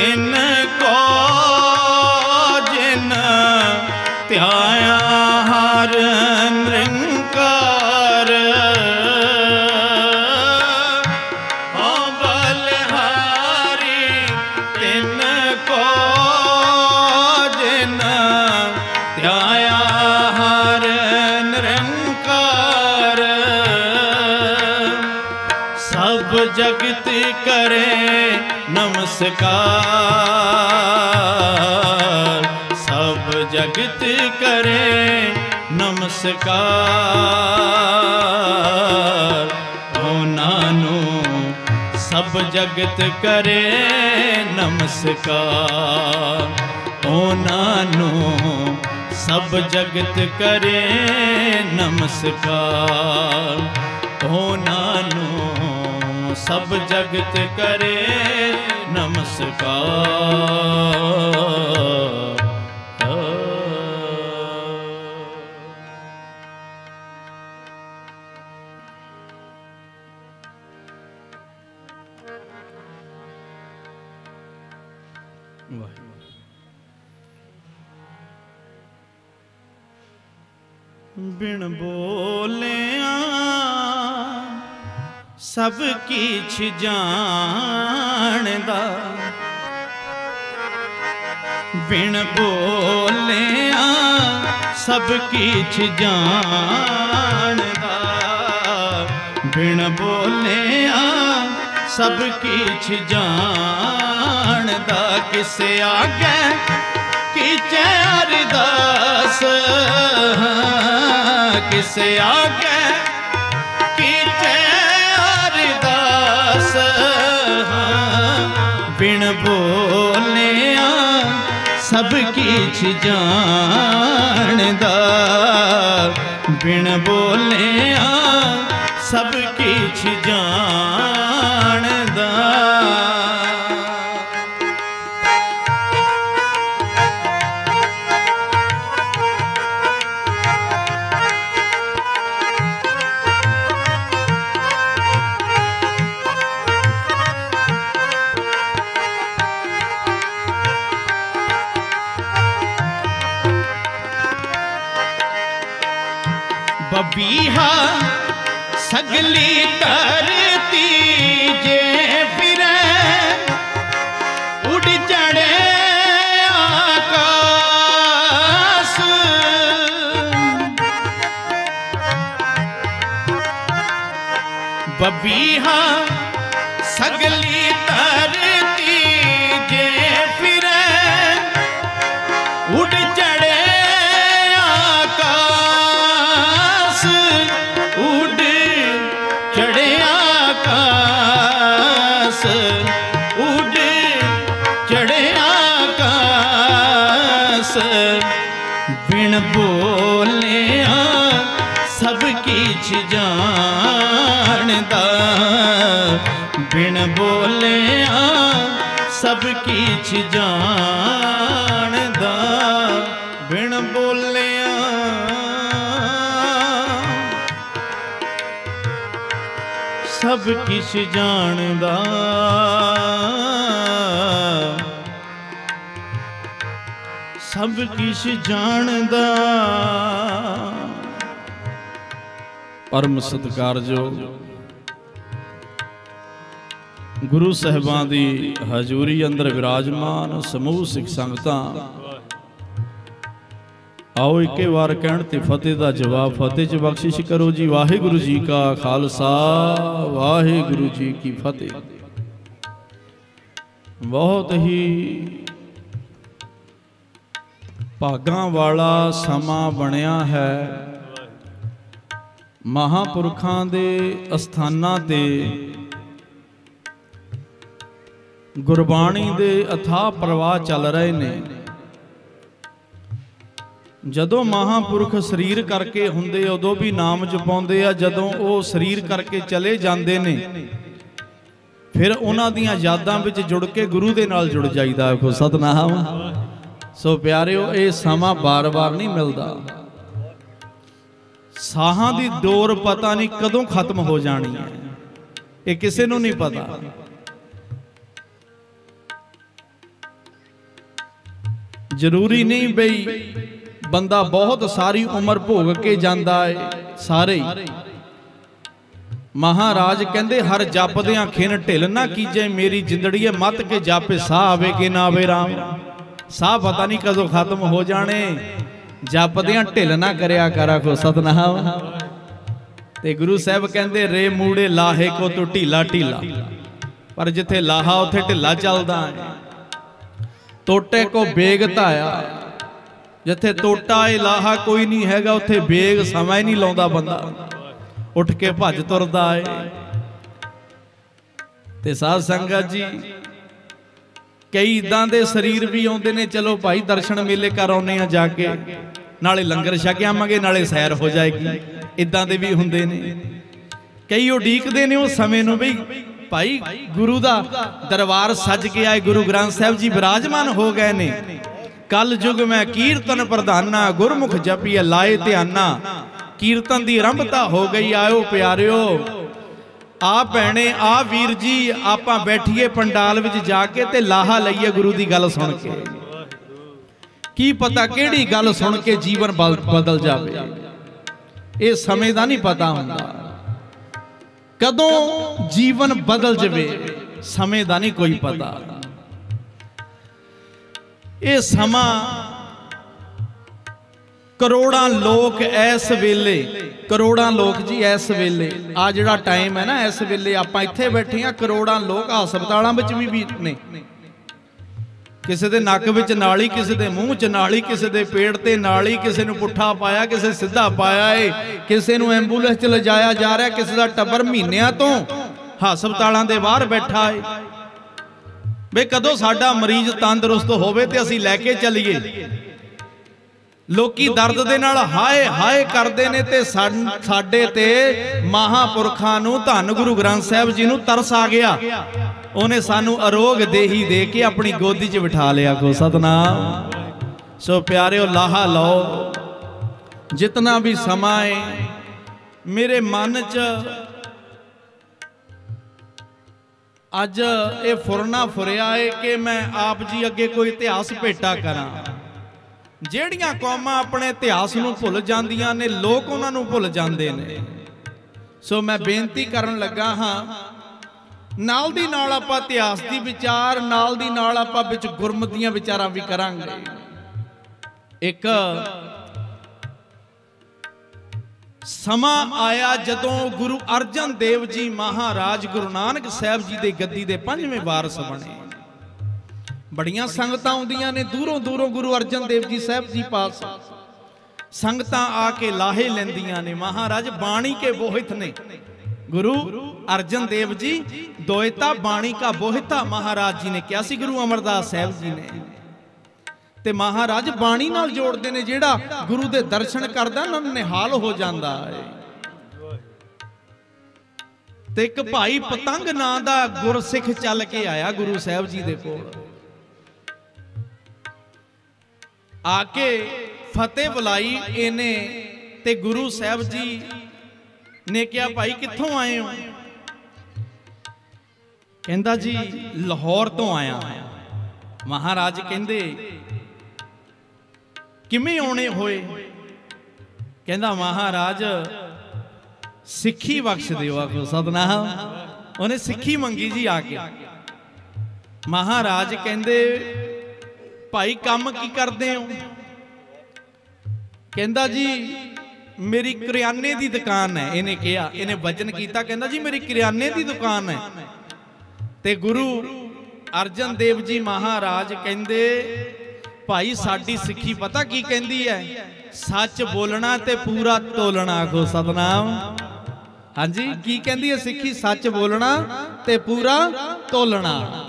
तिनको जिन त्याया हर निरंकार हो बलिहारी तिनको जिन त्याया हर निरंकार सब जगत करे नमस्कार सब जगत करे नमस्कार ओनानू सब जगत करे नमस्कार ओनानू सब जगत करे नमस्कार ओनानू सब जगत करे नमस्कार। बिन बोलिया सब किछ जानदा बिन बोलिया सब किछ जानदा बिन बोलिया सब किछ जानदा किसे आगे कीचे अरदास किसे आगे कीचे अरदास बिन बोलिया सब किछ जानदा बिन बोलिया सब किछ जानदा। बबीहा सगली तरती जे फिरे उड़ चढ़े आकाश बबीहा सगली तरती जे फिरे उड़ चढ़े उड़ चढ़े आकाश उड़ चढ़े आकाश बिन बोलिया सब किछ जानदा बिन बोलिया सब किछ जानदा बिन बोलिया सब किछ जानदा सब किछ जानदा। परम सत्कारयोग गुरु साहिबां दी हजूरी अंदर विराजमान समूह सिख संगतां आओ एक बार कहण ते फतेह दा जवाब फतेह च बख्शिश करो जी। वाहिगुरु जी का खालसा वाहिगुरु जी की फतेह। बहुत ही भागां वाला समा बनिया है महापुरखां दे अस्थानां ते गुरबाणी दे अथाह प्रवाह चल रहे ने। जदों महापुरख शरीर करके हुंदे उदों भी नाम जपाउंदे आ, जदों वो शरीर करके चले जाते ने फिर उन्हां दियां यादां विच जुड़ के गुरु दे नाल जुड़ जाईदा। आखो सतनाम। सो प्यारिओ ये समा बार बार नहीं मिलता। साहां दी डोर पता नहीं कदों खत्म हो जानी है, ये किसी नूं नहीं पता। ਜ਼ਰੂਰੀ ਨਹੀਂ ਬਈ ਬੰਦਾ ਬਹੁਤ ਸਾਰੀ ਉਮਰ ਭੋਗ ਕੇ ਜਾਂਦਾ ਹੈ ਸਾਰੇ। ਮਹਾਰਾਜ ਕਹਿੰਦੇ ਹਰ ਜਪਦਿਆਂ ਖਿਨ ਢਿੱਲ ਨਾ ਕੀਜੇ, ਮੇਰੀ ਜਿੰਦੜੀਏ ਮੱਤ ਕੇ ਜਾਪੇ, ਸਾਹ ਆਵੇ ਕਿ ਨਾ ਆਵੇ ਰਾਮ। ਸਾਹ ਪਤਾ ਨਹੀਂ ਕਦੋਂ ਖਤਮ ਹੋ ਜਾਣੇ, ਜਪਦਿਆਂ ਢਿੱਲ ਨਾ ਕਰਿਆ ਕਰ, ਆਖੋ ਸਤਨਾਮ। ਤੇ ਗੁਰੂ ਸਾਹਿਬ ਕਹਿੰਦੇ ਰੇ ਮੂੜੇ ਲਾਹੇ ਕੋ ਤੂੰ ਢੀਲਾ ਢੀਲਾ, ਪਰ ਜਿੱਥੇ ਲਾਹਾ ਉੱਥੇ ਢਿੱਲਾ ਚੱਲਦਾ ਹੈ। ਟੋਟੇ ਕੋ ਬੇਗ ਧਾਇਆ, ਜਿੱਥੇ ਟੋਟਾ ਏ ਲਾਹਾ ਕੋਈ ਨਹੀਂ ਹੈਗਾ ਉੱਥੇ ਬੇਗ ਸਮਾਂ ਹੀ ਨਹੀਂ ਲਾਉਂਦਾ ਬੰਦਾ, ਉੱਠ ਕੇ ਭੱਜ ਤੁਰਦਾ ਏ। ਤੇ ਸਾਧ ਸੰਗਤ ਜੀ ਕਈ ਇਦਾਂ ਦੇ ਸਰੀਰ ਵੀ ਆਉਂਦੇ ਨੇ, ਚਲੋ ਭਾਈ ਦਰਸ਼ਨ ਮੇਲੇ ਕਰ ਆਉਨੇ ਆ ਜਾ ਕੇ, ਨਾਲੇ ਲੰਗਰ ਛਕ ਆਵਾਂਗੇ ਨਾਲੇ ਸੈਰ ਹੋ ਜਾਏਗੀ, ਇਦਾਂ ਦੇ ਵੀ ਹੁੰਦੇ ਨੇ। ਕਈ ਉਡੀਕਦੇ ਨੇ ਉਹ ਸਮੇਂ ਨੂੰ ਵੀ ਭਾਈ ਗੁਰੂ ਦਾ ਦਰਬਾਰ ਸੱਜ ਕੇ ਆਏ, ਗੁਰੂ ਗ੍ਰੰਥ ਸਾਹਿਬ ਜੀ ਵਿਰਾਜਮਾਨ ਹੋ ਗਏ ਨੇ। ਕਲ ਯੁਗ ਮੈਂ ਕੀਰਤਨ ਪ੍ਰਧਾਨਾ, ਗੁਰਮੁਖ ਜਪੀਏ ਲਾਏ ਧਿਆਨਾ। ਕੀਰਤਨ ਦੀ ਆਰੰਭਤਾ ਹੋ ਗਈ, ਆਇਓ ਪਿਆਰਿਓ, ਆ ਭੈਣੇ ਆ ਵੀਰ ਜੀ, ਆਪਾਂ ਬੈਠੀਏ ਪੰਡਾਲ ਵਿੱਚ ਜਾ ਕੇ ਤੇ ਲਾਹਾ ਲਈਏ ਗੁਰੂ ਦੀ ਗੱਲ ਸੁਣ ਕੇ। ਕੀ ਪਤਾ ਕਿਹੜੀ ਗੱਲ ਸੁਣ ਕੇ ਜੀਵਨ ਬਦਲ ਜਾਵੇ, ਇਹ ਸਮੇਂ ਦਾ ਨਹੀਂ ਪਤਾ ਹੁੰਦਾ, ਕਦੋਂ ਜੀਵਨ ਬਦਲ ਜਾਵੇ ਸਮੇਂ ਦਾ ਨਹੀਂ ਕੋਈ ਪਤਾ। ਇਹ ਸਮਾਂ ਕਰੋੜਾਂ ਲੋਕ ਇਸ ਵੇਲੇ, ਕਰੋੜਾਂ ਲੋਕ ਜੀ ਇਸ ਵੇਲੇ, ਆ ਜਿਹੜਾ ਟਾਈਮ ਹੈ ਨਾ ਇਸ ਵੇਲੇ ਆਪਾਂ ਇੱਥੇ ਬੈਠੇ ਆ, ਕਰੋੜਾਂ ਲੋਕ ਹਸਪਤਾਲਾਂ ਵਿੱਚ ਵੀ ਨੇ। ਕਿਸੇ ਦੇ ਨੱਕ ਵਿੱਚ ਨਾਲੀ, ਕਿਸੇ ਦੇ ਮੂੰਹ 'ਚ ਨਾਲੀ, ਕਿਸੇ ਦੇ ਪੇਟ ਤੇ ਨਾਲੀ, ਕਿਸੇ ਨੂੰ ਪੁੱਠਾ ਪਾਇਆ, ਕਿਸੇ ਸਿੱਧਾ ਪਾਇਆ ਏ, ਕਿਸੇ ਨੂੰ ਐਂਬੂਲੈਂਸ 'ਚ ਲਿਜਾਇਆ ਜਾ ਰਿਹਾ, ਕਿਸੇ ਦਾ ਟੱਬਰ ਮਹੀਨਿਆਂ ਤੋਂ ਹਸਪਤਾਲਾਂ ਦੇ ਬਾਹਰ ਬੈਠਾ ਏ। ਬਈ ਕਦੋਂ ਸਾਡਾ ਮਰੀਜ਼ ਤੰਦਰੁਸਤ ਹੋਵੇ ਤੇ ਅਸੀਂ ਲੈ ਕੇ ਚੱਲੀਏ। ਲੋਕੀ ਦਰਦ ਦੇ ਨਾਲ ਹਾਏ ਹਾਏ ਕਰਦੇ ਨੇ ਤੇ ਸਾਡੇ ਤੇ ਮਹਾਂਪੁਰਖਾਂ ਨੂੰ, ਧੰਨ ਗੁਰੂ ਗ੍ਰੰਥ ਸਾਹਿਬ ਜੀ ਨੂੰ ਤਰਸ ਆ ਗਿਆ। ਉਹਨੇ ਸਾਨੂੰ ਅਰੋਗ ਦੇਹੀ ਦੇ ਕੇ ਆਪਣੀ ਗੋਦੀ 'ਚ ਬਿਠਾ ਲਿਆ, ਕੋ ਸਤਨਾਮ। ਸੋ ਪਿਆਰਿਓ ਲਾਹਾ ਲਓ, ਜਿਤਨਾ ਵੀ ਸਮਾਂ ਹੈ ਮੇਰੇ ਮਨ 'ਚ ਅੱਜ ਇਹ ਫੁਰਨਾ ਫੁਰਿਆ ਏ ਕਿ ਮੈਂ ਆਪ ਜੀ ਅੱਗੇ ਕੋਈ ਇਤਿਹਾਸ ਭੇਟਾ ਕਰਾਂ। ਜਿਹੜੀਆਂ ਕੌਮਾਂ ਆਪਣੇ ਇਤਿਹਾਸ ਨੂੰ ਭੁੱਲ ਜਾਂਦੀਆਂ ਨੇ, ਲੋਕ ਉਹਨਾਂ ਨੂੰ ਭੁੱਲ ਜਾਂਦੇ ਨੇ। ਸੋ ਮੈਂ ਬੇਨਤੀ ਕਰਨ ਲੱਗਾ ਹਾਂ, ਨਾਲ ਦੀ ਨਾਲ ਆਪਾਂ ਇਤਿਹਾਸ ਦੀ ਵਿਚਾਰ, ਨਾਲ ਦੀ ਨਾਲ ਆਪਾਂ ਵਿੱਚ ਗੁਰਮਤਿ ਦੀਆਂ ਵਿਚਾਰਾਂ ਵੀ ਕਰਾਂਗੇ। ਇੱਕ ਸਮਾਂ ਆਇਆ ਜਦੋਂ ਗੁਰੂ ਅਰਜਨ ਦੇਵ ਜੀ ਮਹਾਰਾਜ ਗੁਰੂ ਨਾਨਕ ਸਾਹਿਬ ਜੀ ਦੇ ਗੱਦੀ ਦੇ 5ਵੇਂ ਵਾਰਸ ਬਣੇ। ਬੜੀਆਂ ਸੰਗਤਾਂ ਆਉਂਦੀਆਂ ਨੇ ਦੂਰੋਂ ਦੂਰੋਂ ਗੁਰੂ ਅਰਜਨ ਦੇਵ ਜੀ ਸਾਹਿਬ ਜੀ ਪਾਸ, ਸੰਗਤਾਂ ਆ ਕੇ ਲਾਹੇ ਲੈਂਦੀਆਂ ਨੇ। ਮਹਾਰਾਜ ਬਾਣੀ ਕੇ ਬੋਹਿਤ ਨੇ, ਗੁਰੂ ਅਰਜਨ ਦੇਵ ਜੀ ਦੋਇਤਾ ਬਾਣੀ ਕਾ ਬੋਹਿਤਾ ਮਹਾਰਾਜ ਜੀ ਨੇ ਕਿਹਾ ਸੀ ਗੁਰੂ ਅਮਰਦਾਸ ਸਾਹਿਬ ਜੀ ਨੇ। ਤੇ ਮਹਾਰਾਜ ਬਾਣੀ ਨਾਲ ਜੋੜਦੇ ਨੇ, ਜਿਹੜਾ ਗੁਰੂ ਦੇ ਦਰਸ਼ਨ ਕਰਦਾ ਨਾ ਨਿਹਾਲ ਹੋ ਜਾਂਦਾ ਹੈ। ਤੇ ਇੱਕ ਭਾਈ ਪਤੰਗ ਨਾਂ ਦਾ ਗੁਰਸਿੱਖ ਚੱਲ ਕੇ ਆਇਆ ਗੁਰੂ ਸਾਹਿਬ ਜੀ ਦੇ ਕੋਲ, ਆ ਕੇ ਫਤਿਹ ਬੁਲਾਈ ਇਹਨੇ। ਤੇ ਗੁਰੂ ਸਾਹਿਬ ਜੀ ਨੇ ਕਿਹਾ ਭਾਈ ਕਿੱਥੋਂ ਆਏ ਹੋ? ਕਹਿੰਦਾ ਜੀ ਲਾਹੌਰ ਤੋਂ ਆਇਆ। ਮਹਾਰਾਜ ਕਹਿੰਦੇ ਕਿਵੇਂ ਆਉਣੇ ਹੋਏ? ਕਹਿੰਦਾ ਮਹਾਰਾਜ ਸਿੱਖੀ ਬਖਸ਼ ਦਿਓ, ਆਖੋ ਸਤਨਾਮ। ਉਹਨੇ ਸਿੱਖੀ ਮੰਗੀ ਜੀ ਆ ਕੇ। ਮਹਾਰਾਜ ਕਹਿੰਦੇ ਭਾਈ ਕੰਮ ਕੀ ਕਰਦੇ ਹੋ? ਕਹਿੰਦਾ ਜੀ ਮੇਰੀ ਕਰਿਆਨੇ ਦੀ ਦੁਕਾਨ ਹੈ। ਇਹਨੇ ਕਿਹਾ, ਇਹਨੇ ਵਚਨ ਕੀਤਾ, ਕਹਿੰਦਾ ਜੀ ਮੇਰੀ ਕਰਿਆਨੇ ਦੀ ਦੁਕਾਨ ਹੈ। ਤੇ ਗੁਰੂ ਅਰਜਨ ਦੇਵ ਜੀ ਮਹਾਰਾਜ ਕਹਿੰਦੇ ਭਾਈ ਸਾਡੀ ਸਿੱਖੀ ਪਤਾ ਕੀ ਕਹਿੰਦੀ ਹੈ? ਸੱਚ ਬੋਲਣਾ ਤੇ ਪੂਰਾ ਤੋਲਣਾ, ਆਖੋ ਸਤਨਾਮ। ਹਾਂਜੀ ਕੀ ਕਹਿੰਦੀ ਹੈ ਸਿੱਖੀ? ਸੱਚ ਬੋਲਣਾ ਤੇ ਪੂਰਾ ਤੋਲਣਾ।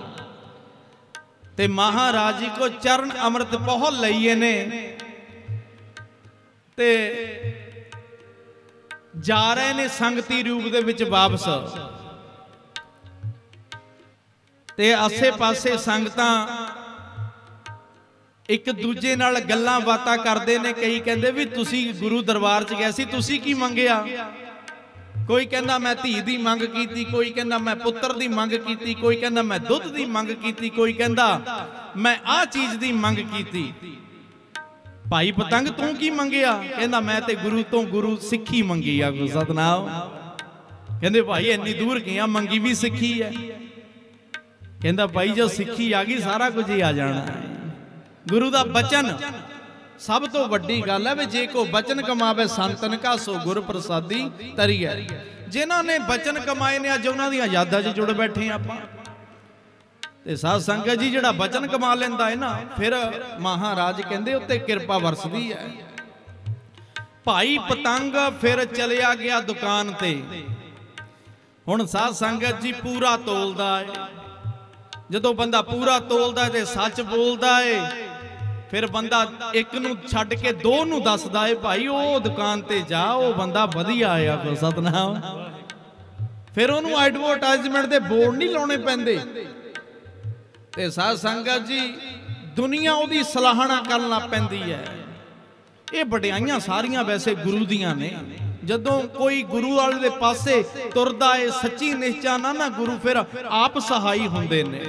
ਤੇ ਮਹਾਰਾਜ ਜੀ ਕੋ ਚਰਨ ਅੰਮ੍ਰਿਤ ਪਹੁ ਲਈਏ ਨੇ ਤੇ ਜਾ ਰਹੇ ਨੇ ਸੰਗਤੀ ਰੂਪ ਦੇ ਵਿੱਚ ਵਾਪਸ। ਤੇ ਆਸੇ ਪਾਸੇ ਸੰਗਤਾਂ ਇੱਕ ਦੂਜੇ ਨਾਲ ਗੱਲਾਂ ਬਾਤਾਂ ਕਰਦੇ ਨੇ। ਕਈ ਕਹਿੰਦੇ ਵੀ ਤੁਸੀਂ ਗੁਰੂ ਦਰਬਾਰ 'ਚ ਗਏ ਸੀ, ਤੁਸੀਂ ਕੀ ਮੰਗਿਆ? कोई कहना मैं धी दी मंग कीती, कोई कहना मैं पुत्र दी मंग कीती, कोई कहना मैं दुध दी मंग कीती, कोई कहना मैं आ चीज दी मंग कीती। भाई पतंग तू की मंगिया? कहना मैं ते गुरु तो गुरु सिक्खी मंगी आ। सतनाम। कहंदे भाई इन्नी दूर गया मंगी भी सिक्खी है। कहंदा भाई जो सिक्खी आ गई सारा कुछ ही आ जाना है। गुरु दा बचन सब तो वड्डी गल है। जे को बचन कमावे संतन का सो गुर प्रसादी तरी है। जिन्हां ने बचन कमाए ने अज उन्हां दी यादां च जुड़ बैठे आपां। ते साध संगत जी जिहड़ा बचन कमा लैंदा है ना, फिर महाराज कहंदे उत्ते किरपा वरसदी है। भाई पतंग फिर चलिया गया दुकान ते। हुण साध संगत जी पूरा तोलदा है। जदों बंदा पूरा तोलदा है ते सच बोलदा है, फिर बंदा एक नूं छड्ड के दो नूं दसदा है भाई ओ दुकान ते जा, ओ बंदा वधिया आया। सतनाम। फिर उहनूं एडवरटाइजमेंट दे बोर्ड नहीं लाउणे पैंदे। ते साध संगत जी दुनिया उहदी सलाहना करन लग पैंदी है। ये वडियाइयां सारियां वैसे गुरु दियां ने। जदों कोई गुरु वाले दे पासे तुरदा है सच्ची निश्चा ना गुरु फिर आप सहाई हुंदे ने।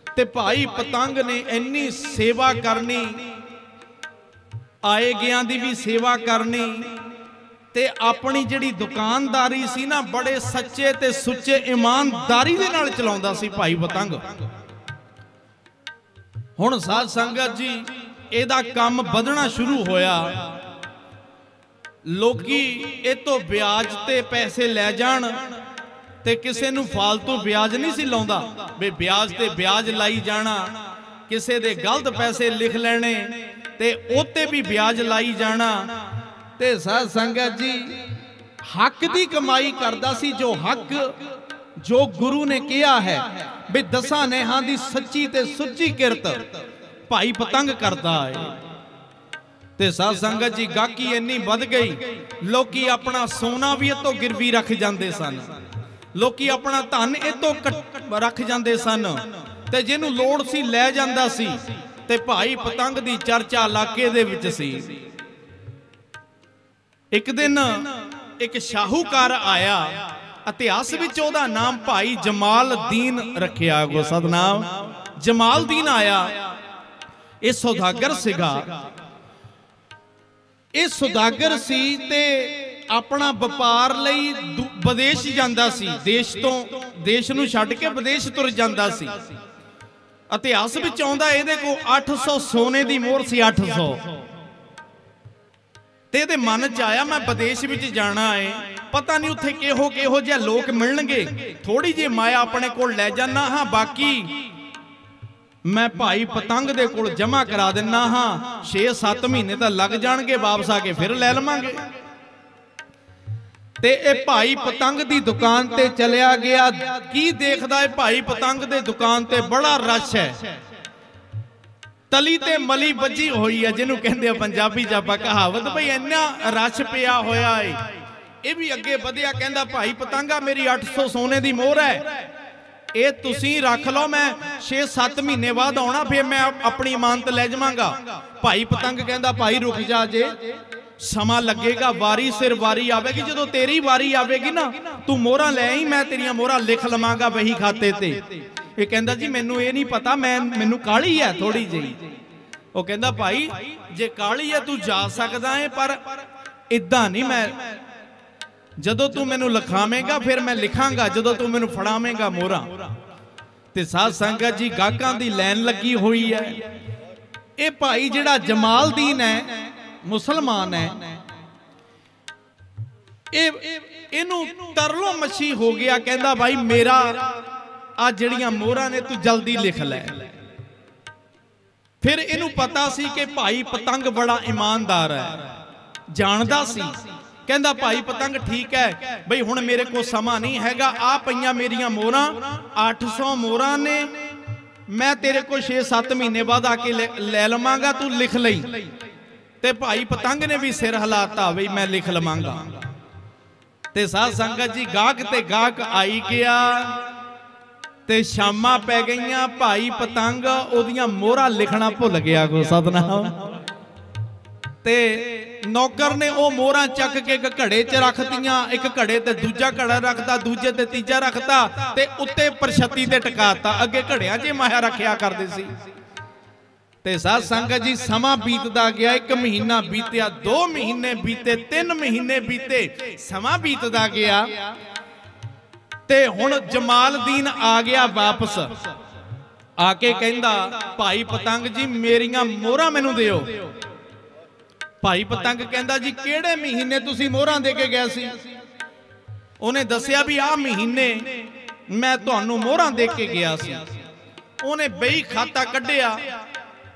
ते भाई पतंग ने इन्नी सेवा करनी, आए गया दी भी सेवा करनी, ते अपनी जिहड़ी दुकानदारी सी ना बड़े सच्चे ते सुच्चे ईमानदारी दे नाल चलाउंदा सी भाई पतंग। हुण साध संगत जी इहदा काम वधना शुरू होया। लोकी इह तो ब्याज ते पैसे लै जाण ते किसे नूं फालतू ब्याज नहीं सी लाउंदा वे ब्याज ते ब्याज लाई जाना। किसे दे गलत पैसे लिख लेने ते ओते भी ब्याज लाई जाना। ते साध संगत जी हक दी कमाई करदा सी। जो हक जो गुरु ने कहा है भी दसां नेहां दी सच्ची ते सुच्ची किरत भाई पतंग करदा है। ते साध संगत जी गाकी इन्नी वध गई, लोकी अपना सोना भी इतों गिरवी रख जांदे सन, लोकी अपना धन इतों रख जांदे सन, ते जिन्हों लोड़ सी लै जांदा सी। ते भाई पतंग दी चर्चा इलाके दे विच सी। एक दिन एक शाहूकार आया, इतिहास विच ओहदा नाम भाई जमाल दीन रखिया गो। सतनाम। जमाल दीन आया, ये सौदागर सिगा। ये सौदागर सी ते अपना व्यापार लई विदेश जांदा सी। देश तो देश नूं छड्ड के विदेश तुर जांदा सी। इतिहास विच आउंदा इहदे कोल 800 सोने दी मोहर सी। 800 ते इहदे मन च आया मैं विदेश विच जाना है, पता नहीं उत्थे किहो जिहा लोक मिलणगे, थोड़ी जी माया अपने कोल लै जाना हाँ, बाकी मैं भाई पतंग दे कोल जमा करा दिना हाँ। 6-7 महीने तो लग जाणगे, वापस आके फिर लै लवांगे। ते ए भाई पतंग दी दुकान ते चलिया गया। की देखदा है भाई पतंग दे दुकान ते बड़ा रश है। तली ते मली बजी हुई है, जिन्हों कहंदे पंजाबी च आपां कहावत, भाई इन्ना रश पिया होया है। ये भी अगे वधिया, कहंदा भाई पतंगा मेरी 800 सोने दी मोहर है, ये तुसी रख लो, मैं 6-7 महीने बाद आना, फिर मैं अपनी इमानत लै जावांगा। भाई पतंग कहंदा भाई रुक जा, जे समा लगेगा, वारी सिर वारी आवेगी, जदों तेरी वारी आवेगी ना तू मोहरा लै आई, मैं तेरियां मोहरा लिख लवांगा वही खाते ते। ये कहंदा जी मैनू ये नहीं पता, मैनू काली है थोड़ी जी। वो कहंदा भाई जे काली है तू जा सकदा है, पर इदां नहीं, मैं जदों तू मैनू लिखावेगा फिर मैं लिखांगा, जदों तू मैनू फड़ावेगा मोहरा। ते साध संगत जी गाहकां दी लैन लगी हुई है। ये भाई जिहड़ा जमाल दीन है, मुसलमान है, इनू तरलो मच्छी हो गया। कहंदा भाई मेरा आ जिहड़ियां मोहरां ने तू जल्दी लिख लै। फिर इनू पता सी कि भाई पतंग बड़ा ईमानदार है, जानदा सी। कहंदा भाई पतंग ठीक है बई हुण मेरे को समा नहीं हैगा, आ पईयां मेरियां मोहरां 800 मोहरां ने, मैं तेरे को 6-7 महीने बाद आके ले लवांगा, तू लिख लई। ते भाई पतंग ने भी सिर हिलाता बई मैं लिख लवांगा। ते साध संगत जी गाहक ते गाहक आई गया, ते शामां पै गईयां। भाई पतंग ओदियां मोहरां लिखना भुल गया को। सतनाम। ते नौकर ने वो मोहरां चक के एक घड़े च रखतियां, एक घड़े ते दूजा घड़ा रखता, दूजे ते तीजा रखता ते उत्ते परछत्ती ते टकाता। अगे घड़ियां च माया रखिया करदे सी। ते साध संगत जी समा बीतदा गया, 1 महीना बीतिया, 2 महीने बीते, 3 महीने बीते, समा बीतदा गया ते हुण जमालदीन आ गया वापस। आके कहंदा भाई पतंग जी मेरियां मोहरां मैनूं दिओ। भाई पतंग कहंदा जी किहड़े महीने तुसीं मोहरां दे के गए सी? उहने दस्सिया भी आ महीने मैं तुहानूं मोहरां दे के गया सी। उहने बही खाता कढिया,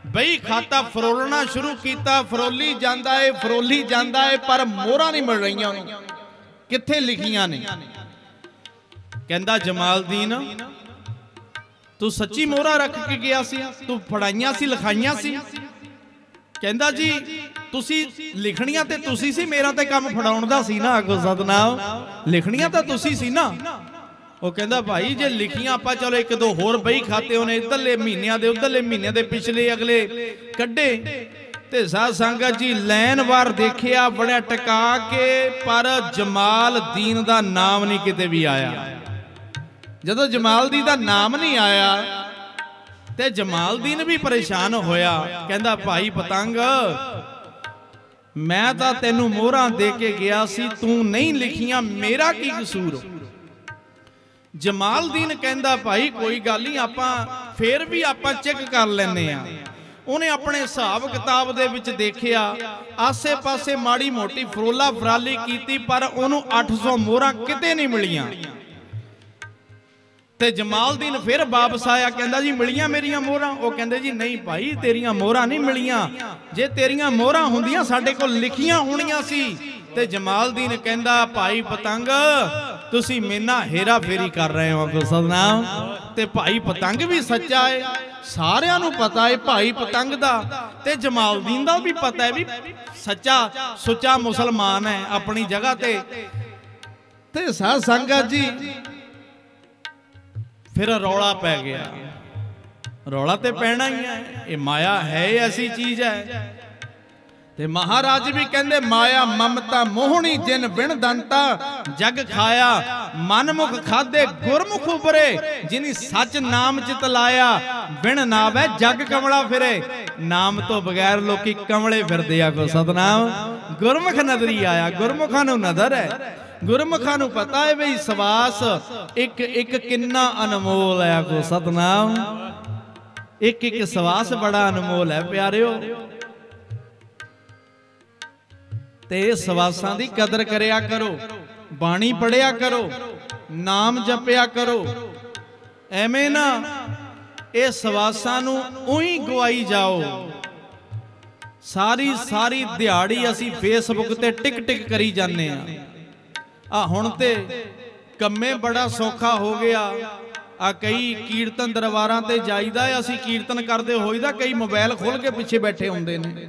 बही खाता फरोलना शुरू किया, फरोली जांदा है, फरोली जांदा है, पर मोहरां नहीं मिल रहीआं उहनूं, कित्थे लिखियां ने। कहंदा जमालदीन तू सच्ची मोहरा रख के गया सी, तू फड़ाइयां सी, लिखाइयां सी? कहंदा जी तुसी लिखणियां ते तुसी सी, मेरा ते काम फड़ाउण दा सी ना। आखो सतनाम, लिखणियां तां तुसी सी ना। वो कहंदा भाई जे लिखियां आपां चलो 1-2 होर बही खाते उहने इधरले महीनिਆਂ ਦੇ उधरले महीने ਦੇ पिछले अगले कड्डे ते साध संगत जी लैन वार देखिया बड़ा टका के, पर जमालदीन दा नाम नहीं किते भी आया। जदों जमालदीन दा नाम नहीं आया ते जमालदीन भी परेशान होया। कहंदा भाई पतंग मैं तां तैनूं मोहरां दे के गया सी, तू नहीं लिखियां, मेरा की कसूर? जमालदीन कहंदा भाई कोई गल नहीं, आपां फिर भी आपां चेक कर लैने आ। उन्हें अपने हिसाब किताब दे विच देखिया, आसे पासे माड़ी मोटी फरोला फराली कीती, पर उहनूं 800 मोहरां किते नहीं मिलियां। ते जमालदीन फिर वापस आया, कहंदा जी मिलियां मेरियां मोहरां? वो कहंदे जी नहीं भाई तेरियां मोहरां नहीं मिलियां, जे तेरियां मोहरां हुंदियां साडे कोल लिखियां होणियां सी। ते जमालदीन कहंदा भाई पतंग तुसी मेना हेरा फेरी कर रहे हो। आखो सतनाम। ते भाई पतंग भी सच्चा है, सारियां नूं पता है भाई पतंग दा, ते जमालदीन दा भी पता है भी सच्चा सुच्चा मुसलमान है अपनी जगह ते साध संगत जी फिर रौला पै गया। रौला तो पैना ही है, ये माया है ऐसी चीज है। ते महाराज भी कहंदे माया ममता मोहनी जिन बिन दंता, जग खाया मनमुख खादे गुरमुख उबरे, जिनी सच नाम चित लाया, बिन नावे जग कमला फिरे। नाम तो बगैर लोकी कमले फिरदे आ। को सतनाम। गुरमुख नदरी आया, गुरमुखां नूं नदर है, गुरमुखां नूं पता है बई सवास एक एक किन्ना अनमोल है। को सतनाम। एक एक सवास बड़ा अनमोल है प्यारिओ। ते सवासां दी कदर करिया करो, बाणी पढ़िया करो, नाम जपिया करो। एवें ना ये सवासां नूं उही गवाई जाओ। सारी सारी दिहाड़ी असी फेसबुक ते टिक टिक करी जाने आ। हुण ते कम्मे बड़ा सौखा हो गया। आ कई कीर्तन दरबारां ते जाईदा, असी कीर्तन करदे होईदा, कई मोबाइल खोल के पिछे बैठे हुंदे ने,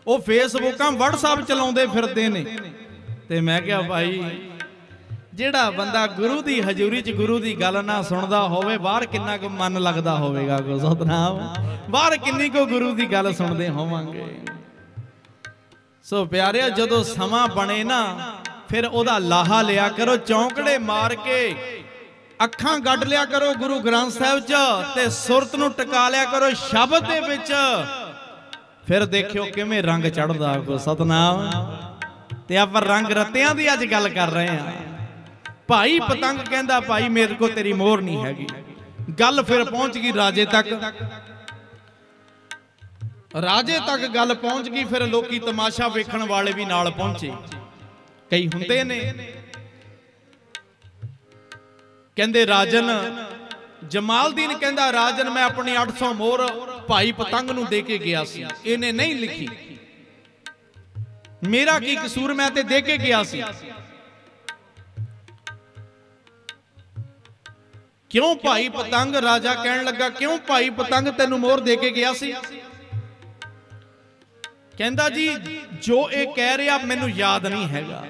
वो फेसबुकां व्हाट्सएप चलाउंदे फिरदे ने। ते मैं कहा भाई जिहड़ा बंदा गुरु दी हजूरी च गुरु दी गल ना सुनदा होवे, बाहर किन्ना को मन लगदा होवेगा। को सतनाम। बाहर किन्नी को गुरु दी गल सुनदे होवांगे। सो प्यारे जदों समा बने ना फिर ओदा लाहा लिया करो, चौंकड़े मार के अखां गड्ढ लिया करो गुरु ग्रंथ साहिब च, ते सुरत नूं टका लिया करो शब्द दे विच। फिर देखियो किवें रंग चढ़दा। को सतनाम। ते आपां रंग रत्तियां दी अज गल कर रहे हैं। भाई पतंग कहंदा भाई मेरे को तेरी मोहर नहीं हैगी। गल फिर पहुंच गई राजे तक, राजे तक गल पहुंच गई। फिर लोकी तमाशा वेखण वाले भी नाल पहुंचे, कई हुंदे ने। कहंदे राजन जमालदीन कहंदा राजन मैं अपनी 800 मोहर भाई पतंग नूं दे के गया सी, इहने नहीं लिखी, मेरा की कसूर, मैं ते दे के गया सी। क्यों भाई पतंग? राजा कहन लगा क्यों भाई पतंग तेनू मोहर दे के गया सी? कहंदा जी जो ये कह रहा मैनू याद नहीं हैगा,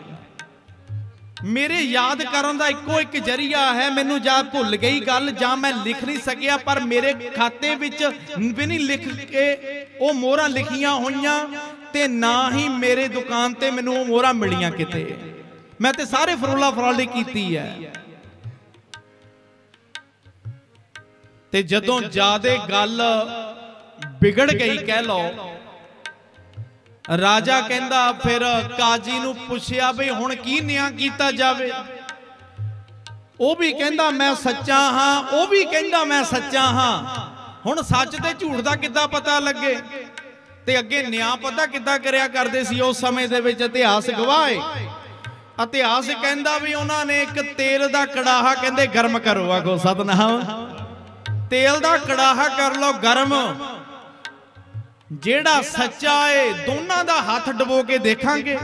मेरे याद करन दा इक्को एक जरिया है। मैनू जा भुल गई गल, जा मैं लिख नहीं सकिया, पर मेरे खाते विच भी नहीं लिख के वो मोहरां लिखियां होईयां ते ना ही मेरे दुकान ते मैनू मोहरा मिलियां किते। मैं ते सारे फरोला फराली कीती है। ते जदों ज्यादा गल बिगड़ गई कह लो, राजा कहंदा फिर काजी नूं पुछया बई हुण की न्याय कीता जावे। ਉਹ भी कहता मैं सच्चा हाँ, ਉਹ भी कहता मैं सच्चा हाँ। हुण सच ते झूठ दा किद्दां पता लगे? ते अगे न्याय पता किद्दां करिया करदे सी उस समय दे विच? इतिहास गवाह है। इतिहास कहंदा भी उन्हां ने एक तेल दा कड़ाहा कहंदे गर्म करो। आखो सतनाम। तेल दा कड़ाहा कर लो गर्म, जेड़ा सच्चा है दोनों दा हाथ डबो के देखांगे।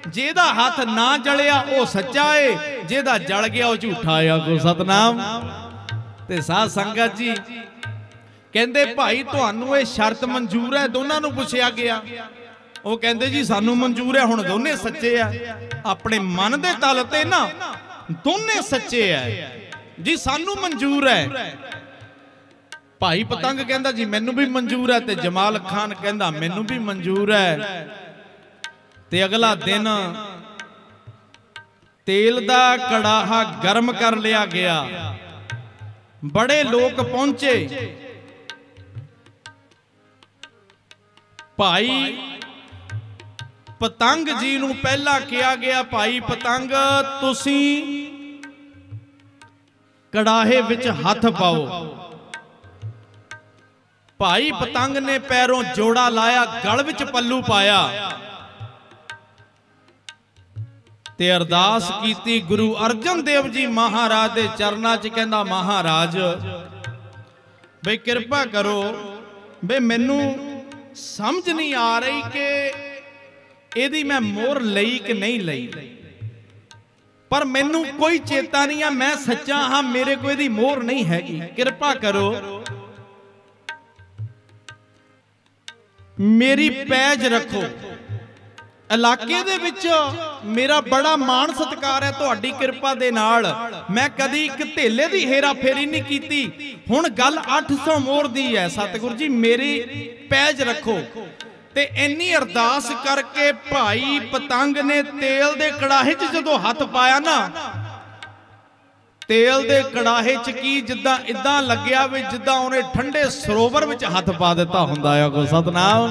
जेदा हाथ ना जलिया वो सच्चा है, जेदा जल गया वो झूठा है। आखो सतनाम। ते साध संगत जी कहंदे भाई तुहानू ये शर्त मंजूर है? दोनों नू पुछया गया। वो कहंदे जी सानू मंजूर है। हुण दोने सच्चे है, अपने मन दे तल ते ना दोने सच्चे है जी, सानू मंजूर है। भाई पतंग कहंदा जी मैनू भी मंजूर है। ते जमाल खान कहंदा मैनू भी मंजूर है। ते अगला दिन तेल दा कड़ाहा गर्म कर लिया गया। बड़े लोग पहुंचे। भाई पतंग जी नूं पहला कहा गया, भाई पतंग तुसी कड़ाहे विच हथ पाओ। भाई पतंग ने पैरों जोड़ा लाया, गल विच पल्लू पाया ते अरदास कीती गुरु अर्जन देव जी महाराज दे चरनां च। कहंदा महाराज बई किरपा करो, बई मैनू समझ नहीं आ रही कि इहदी मैं मोहर लई कि नहीं लई, पर मैनू कोई चेता नहीं है। मैं सच्चा हाँ, मेरे को इहदी मोहर नहीं हैगी। किरपा करो मेरी पैज रखो। इलाके दे विच मेरा बड़ा मान सत्कार है, तुहाडी किरपा दे नाल मैं कदी एक धेले दी हेरा फेरी नहीं कीती। हुण गल 800 मोहर दी है। सतगुरु जी मेरी पैज रखो। ते इन्नी अरदास करके भाई पतंग ने तेल दे कड़ाहे च जदों हथ पाया ना, तेल दे कड़ाहे च की जिद्दां इदां लग्या वी जिद्दां उहने ठंडे सरोवर विच हथ पा दिता हुंदा है। को सतनाम।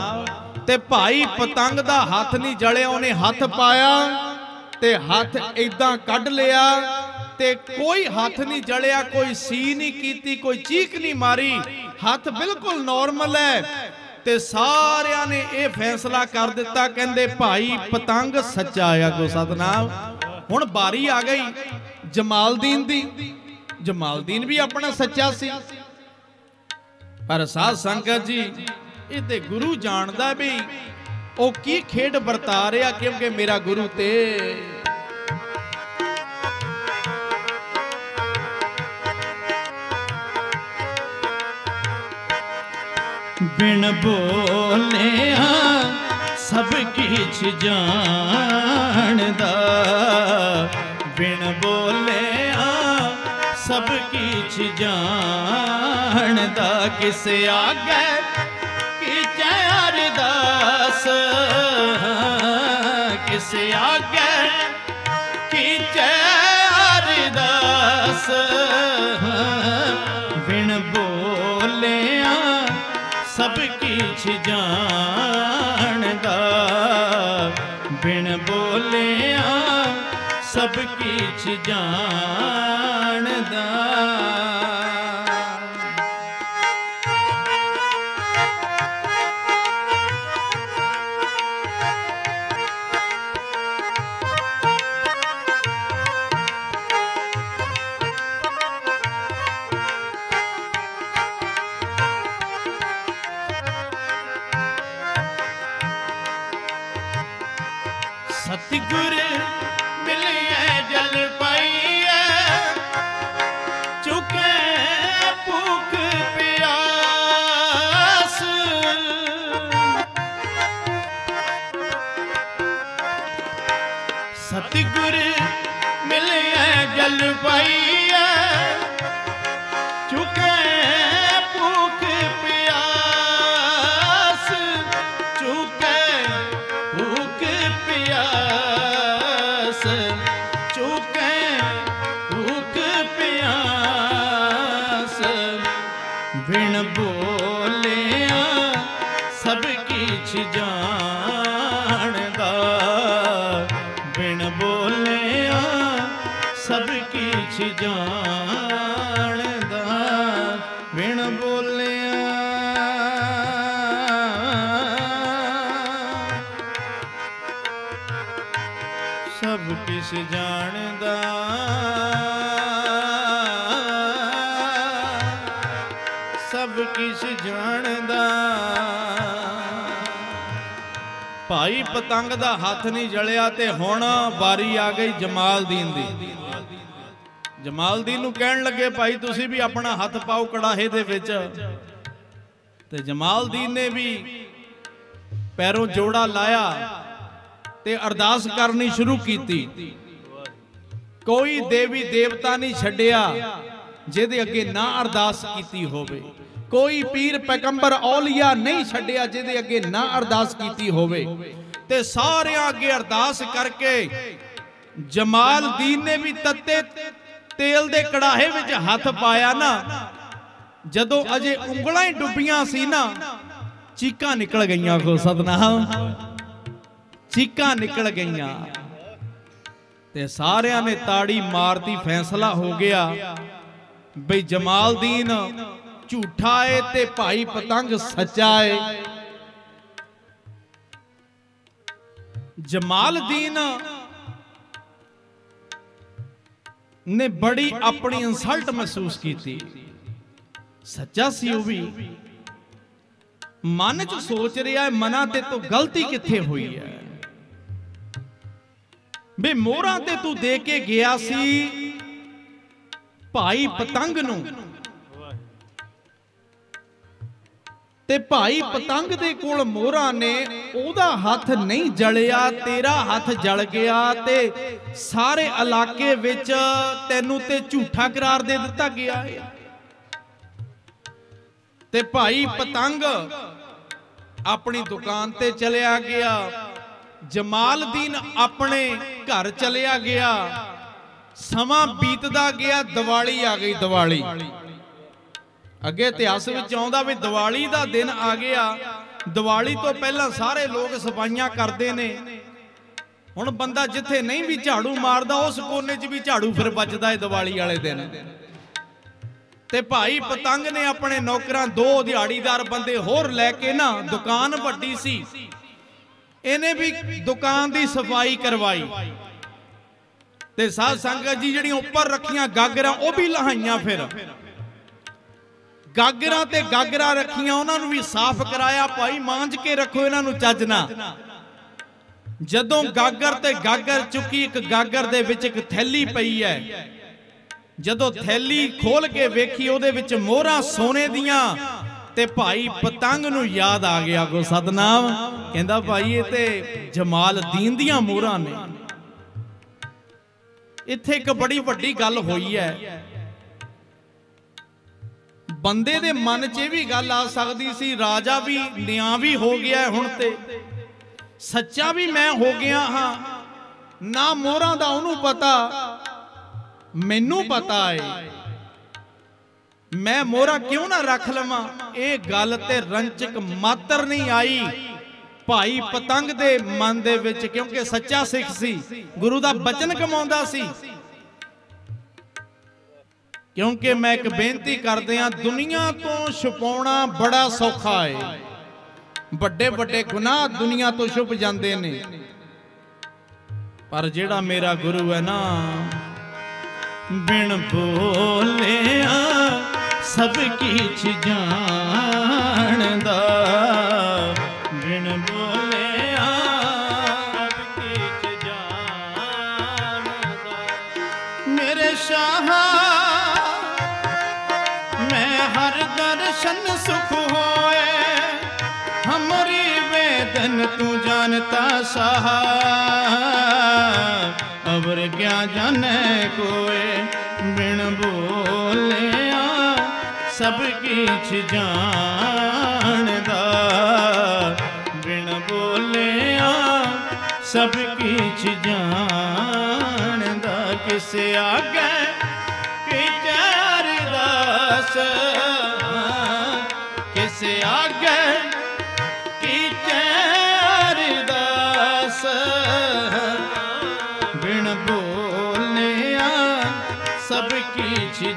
ते भाई पतंग दा हाथ नहीं जलिया, उन्हें हाथ पाया ते हाथ इदां कढ लिया ते कोई हाथ नहीं जलिया, कोई सी नहीं कीती, कोई चीख नहीं मारी, हाथ बिल्कुल नॉर्मल है। ते सारियां ने यह फैसला कर दिता, कहंदे भाई पतंग सच्चा है। को सतनाम। हुण बारी आ गई जमालदीन दी। जमालदीन भी अपना सच्चा सी, पर साध संगत जी ये ते गुरु जानदा भी ओ की खेड बरता रहा, क्योंकि मेरा गुरु ते बिन बोले सब किछ जानदा, बिन बोले सब किछ जानदा, किसे आगे अरदास, किसे आगे कीचे अरदास, बिन बोलिया सब किछ जानदा, बिन बोलिया सब किछ जानदा। सतगुर मिलिए जल पाइए, चुके भूख प्यास, सतगुर मिलिए जल पाइए, चुके भूख प्यास, चुके कीछ जानदा, बिन बोलिया सब कीछ जानदा, बिन बोलिया सब किछ जानदा, सब किछ जानदा। भाई पतंग दा हथ नहीं जलिया ते हुण बारी आ गई जमालदीन दी। जमालदीन नूं कहण लगे भाई तुसीं भी अपना हथ पाओ कड़ाहे दे विच। ते जमालदीन ने भी पैरों जोड़ा लाया ते अरदास करनी शुरू कीती। कोई देवी देवता नहीं छड्डिया जिहदे अगे ना अरदास कीती होवे, कोई पीर पैगंबर औलिया नहीं छड्डिया जिहदे अगे ना अरदास कीती होवे। ते सारियां अगे अरदास करके जमालदीन ने भी तत्ते तेल दे कड़ाहे विच हथ पाया ना, जदों अजे उंगलां ही डुबियां सी ना, चीकां निकल गईयां। को सतनाम, चीकां निकल गईयां ते सारियां ने ताड़ी मारती। फैसला हो गया बई जमालदीन झूठा है ते भाई पतंग सच्चा है। जमालदीन ने बड़ी अपनी इंसल्ट महसूस की थी। सच्चा सी वो भी मन च सोच रहा है मना ते तो गलती किथे हुई है बे मोहरां ते तू दे के गया सी भाई पतंग नूं, ते भाई पतंग दे कोल मोहरां ने ओदा हथ नहीं जलिया, तेरा हथ जल गया ते सारे इलाके विच तैनू ते झूठा करार दे दिता गया है। ते भाई पतंग अपनी दुकान ते चलिया गया, जमालदीन अपने घर चलिया गया। समा बीतदा गया, दिवाली आ गई। दिवाली अगे इतिहास विच आउंदा भी दिवाली दा दिन आ गया। दिवाली तो पहला सारे लोग सफाइयां करते ने। हुण बंदा जिथे नहीं भी झाड़ू मारदा उस कोने च भी झाड़ू फिर बजदा है दिवाली वाले दिन। ते भाई पतंग ने अपने नौकरां दो दिहाड़ीदार बंदे होर लैके ना, दुकान वड्डी सी, इन्हें भी दुकान दी सफाई करवाई। ते साध संगत जी जिहड़ियां उपर रखियां गागरां ओ भी लहाइयां। फिर गागरां ते गागरां रखियां उन्हां नूं भी साफ कराया। भाई मांज के रखो इन्हां नूं चज नाल। जदों गागर ते गागर चुकी, एक गागर दे विच एक थैली पई है। जदों थैली खोल के वेखी उहदे विच मोहरां सोने दियां, ते भाई पतंग नूं याद आ गया। को सतनाम, कहंदा भाई ये ते जमालदीन दियां मोहरां ने। इत्थे एक बड़ी वड्डी गल होई है। बंदे दे मन च भी गल आ सकदी सी, राजा भी न्यावी हो गया हुण ते सच्चा भी मैं हो गया हाँ ना। मोहरां दा उहनूं पता, मैनू पता है, मैं मोहरा क्यों ना रख लवां। ये गल ते रंचक मात्र नहीं आई भाई पतंग दे मन दे विच, क्योंकि सच्चा सिख सी, गुरु दा बचन कमाउंदा सी। क्योंकि मैं एक बेनती करदियां, दुनिया तो छुपाउणा बड़ा सौखा है। बड़े बड़े गुनाह दुनिया तो छुप जाते ने, पर जेड़ा मेरा गुरु है ना, बिन बोलिया सब किछ जानदा, बिन बोलिया सब किछ जानदा। मेरे शाह मैं हर दर्शन सुख होए, हमारी वेदन तू जानता शाह, अवर क्या जाने कोई। बिन बोलिया सब किछ जानदा, बिन बोलिया सब किछ जानदा। किसे आगे विचार दास, किसे आगे की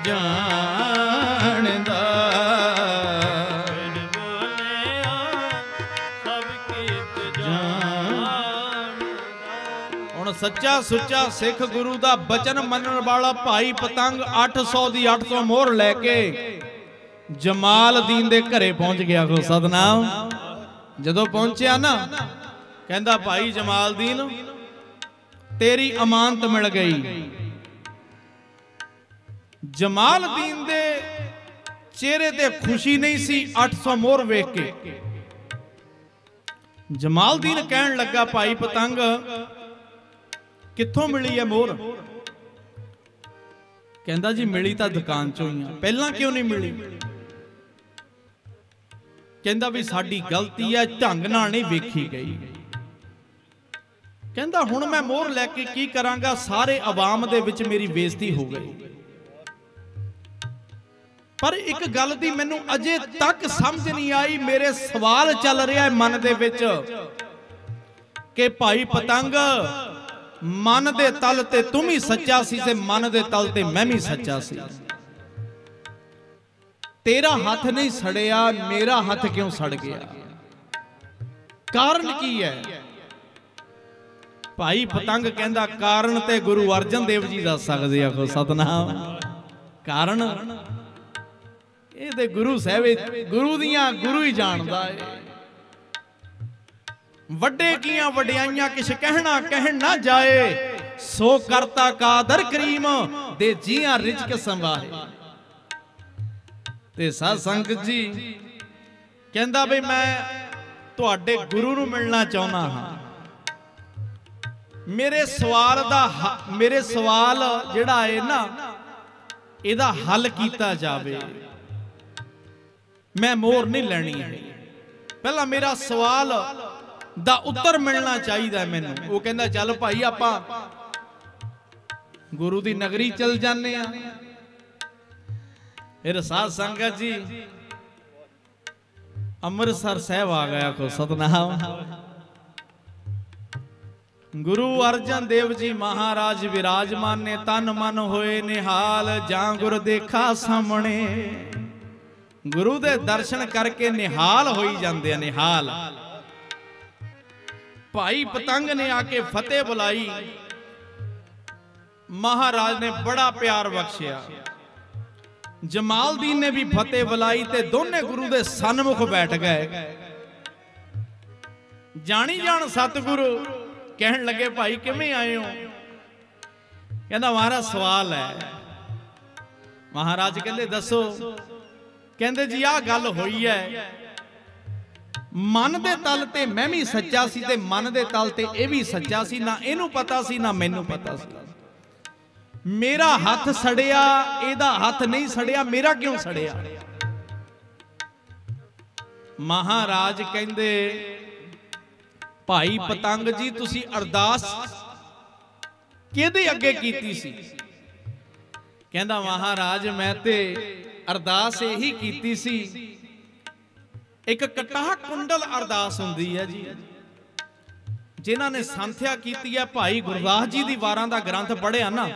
ਜਾਣਦਾ। ਹੁਣ ਸੱਚਾ ਸੁੱਚਾ ਸਿੱਖ ਗੁਰੂ ਦਾ ਬਚਨ ਮੰਨਣ ਵਾਲਾ ਭਾਈ ਪਤੰਗ 800 ਦੀ 800 ਮੋਹਰ ਲੈ ਕੇ ਜਮਾਲਦੀਨ ਦੇ ਘਰੇ ਪਹੁੰਚ ਗਿਆ। ਕੋ ਸਤਨਾਮ। ਜਦੋਂ ਪਹੁੰਚਿਆ ਨਾ, ਕਹਿੰਦਾ ਭਾਈ ਜਮਾਲਦੀਨ ਤੇਰੀ ਅਮਾਨਤ ਮਿਲ ਗਈ। ਜਮਾਲਦੀਨ ਦੇ ਚਿਹਰੇ ਤੇ ਖੁਸ਼ੀ ਨਹੀਂ ਸੀ 800 ਮੋਹਰ ਵੇਖ ਕੇ। ਜਮਾਲਦੀਨ ਕਹਿਣ ਲੱਗਾ ਭਾਈ ਪਤੰਗ ਕਿੱਥੋਂ ਮਿਲੀ ਹੈ ਮੋਹਰ? ਕਹਿੰਦਾ ਜੀ ਮਿਲੀ ਤਾਂ ਦੁਕਾਨ ਚੋਂ ਹੀ ਆ। ਪਹਿਲਾਂ ਕਿਉਂ ਨਹੀਂ ਮਿਲੀ? ਕਹਿੰਦਾ ਵੀ ਸਾਡੀ ਗਲਤੀ ਹੈ, ਢੰਗ ਨਾਲ ਨਹੀਂ ਵੇਖੀ ਗਈ। ਕਹਿੰਦਾ ਹੁਣ ਮੈਂ ਮੋਹਰ ਲੈ ਕੇ ਕੀ ਕਰਾਂਗਾ, ਸਾਰੇ ਆਵਾਮ ਦੇ ਵਿੱਚ ਮੇਰੀ ਬੇਇੱਜ਼ਤੀ ਹੋ ਗਈ। ਪਰ ਇੱਕ ਗੱਲ ਦੀ ਮੈਨੂੰ ਅਜੇ ਤੱਕ ਸਮਝ ਨਹੀਂ ਆਈ, ਮੇਰੇ ਸਵਾਲ ਚੱਲ ਰਿਹਾ ਹੈ ਮਨ ਦੇ ਵਿੱਚ ਕਿ ਭਾਈ ਪਤੰਗ ਮਨ ਦੇ ਤਲ ਤੇ ਤੂੰ ਵੀ ਸੱਚਾ ਸੀ ਤੇ ਮਨ ਦੇ ਤਲ ਤੇ ਮੈਂ ਵੀ ਸੱਚਾ ਸੀ। ਤੇਰਾ ਹੱਥ ਨਹੀਂ ਸੜਿਆ, ਮੇਰਾ ਹੱਥ ਕਿਉਂ ਸੜ ਗਿਆ? ਕਾਰਨ ਕੀ ਹੈ? ਭਾਈ ਪਤੰਗ ਕਹਿੰਦਾ ਕਾਰਨ ਤੇ ਗੁਰੂ ਅਰਜਨ ਦੇਵ ਜੀ ਦੱਸ ਸਕਦੇ ਆ। ਕੋ ਸਤਨਾਮ। ਕਾਰਨ ਇਹਦੇ ਗੁਰੂ ਸਾਹਿਬ, ਗੁਰੂ ਦੀਆਂ ਗੁਰੂ ਹੀ ਜਾਣਦਾ ਏ। ਵੱਡੇ ਕੀਆਂ ਵਡਿਆਈਆਂ ਕਿਛ ਕਹਿਣਾ ਕਹਿਣ ਨਾ ਜਾਏ, ਸੋ ਕਰਤਾ ਕਾਦਰ ਕਰੀਮ ਦੇ ਜੀਆਂ ਰਿਜ਼ਕ ਸੰਵਾਹੇ। ਤੇ ਸਾਧ ਸੰਗਤ ਜੀ ਕਹਿੰਦਾ ਵੀ ਮੈਂ ਤੁਹਾਡੇ ਗੁਰੂ ਨੂੰ ਮਿਲਣਾ ਚਾਹੁੰਦਾ ਹਾਂ। ਮੇਰੇ ਸਵਾਲ ਜਿਹੜਾ ਹੈ ਨਾ, ਇਹਦਾ ਹੱਲ ਕੀਤਾ ਜਾਵੇ। ਮੈਂ ਮੋਹਰ ਨਹੀਂ ਲੈਣੀ ਹੈ, ਪਹਿਲਾਂ ਮੇਰਾ ਸਵਾਲ ਦਾ ਉੱਤਰ ਮਿਲਣਾ ਚਾਹੀਦਾ ਮੈਨੂੰ। ਉਹ ਕਹਿੰਦਾ ਚੱਲ ਭਾਈ ਆਪਾਂ ਗੁਰੂ ਦੀ ਨਗਰੀ ਚਲ ਜਾਂਦੇ ਆ। ਫਿਰ ਸਾਧ ਸੰਗਤ ਜੀ ਅੰਮ੍ਰਿਤਸਰ ਸਾਹਿਬ ਆ ਗਿਆ। ਕੋ ਸਤਨਾਮ। ਗੁਰੂ ਅਰਜਨ ਦੇਵ ਜੀ ਮਹਾਰਾਜ ਵਿਰਾਜਮਾਨ ਨੇ, ਤਨ ਮਨ ਹੋਏ ਨਿਹਾਲ, ਜਾਂ ਗੁਰ ਦੇਖਾ ਸਾਹਮਣੇ। ਗੁਰੂ ਦੇ ਦਰਸ਼ਨ ਕਰਕੇ ਨਿਹਾਲ ਹੋਈ ਜਾਂਦੇ ਆ, ਨਿਹਾਲ। ਭਾਈ ਪਤੰਗ ਨੇ ਆ ਕੇ ਫਤਿਹ ਬੁਲਾਈ, ਮਹਾਰਾਜ ਨੇ ਬੜਾ ਪਿਆਰ ਬਖਸ਼ਿਆ। ਜਮਾਲਦੀਨ ਨੇ ਵੀ ਫਤਿਹ ਬੁਲਾਈ ਤੇ ਦੋਨੇ ਗੁਰੂ ਦੇ ਸਨਮੁਖ ਬੈਠ ਗਏ। ਜਾਣੀ ਜਾਣ ਸਤਿਗੁਰੂ ਕਹਿਣ ਲੱਗੇ ਭਾਈ ਕਿਵੇਂ ਆਏ ਹੋ? ਕਹਿੰਦਾ ਮਹਾਰਾਜ ਸਵਾਲ ਹੈ। ਮਹਾਰਾਜ ਕਹਿੰਦੇ ਦੱਸੋ? ਕਹਿੰਦੇ ਜੀ ਆਹ ਗੱਲ ਹੋਈ ਹੈ, ਮਨ ਦੇ ਤਲ ਤੇ ਮੈਂ ਵੀ ਸੱਚਾ ਸੀ ਤੇ ਮਨ ਦੇ ਤਲ ਤੇ ਇਹ ਵੀ ਸੱਚਾ ਸੀ। ਨਾ ਇਹਨੂੰ ਪਤਾ ਸੀ ਨਾ ਮੈਨੂੰ ਪਤਾ ਸੀ। ਮੇਰਾ ਹੱਥ ਸੜਿਆ, ਇਹਦਾ ਹੱਥ ਨਹੀਂ ਸੜਿਆ, ਮੇਰਾ ਕਿਉਂ ਸੜਿਆ? ਮਹਾਰਾਜ ਕਹਿੰਦੇ ਭਾਈ ਪਤੰਗ ਜੀ ਤੁਸੀਂ ਅਰਦਾਸ ਕਿਹਦੇ ਅੱਗੇ ਕੀਤੀ ਸੀ? ਕਹਿੰਦਾ ਮਹਾਰਾਜ ਮੈਂ ਤੇ ਅਰਦਾਸ ਇਹੀ ਕੀਤੀ ਸੀ, ਇੱਕ ਕਟਾਹ ਕੁੰਡਲ ਅਰਦਾਸ ਹੁੰਦੀ ਹੈ ਜੀ। ਜਿਨ੍ਹਾਂ ਨੇ ਸੰਥਿਆ ਕੀਤੀ ਹੈ, ਭਾਈ ਗੁਰਦਾਸ ਜੀ ਦੀ ਵਾਰਾਂ ਦਾ ਗ੍ਰੰਥ ਪੜ੍ਹਿਆ ਨਾ,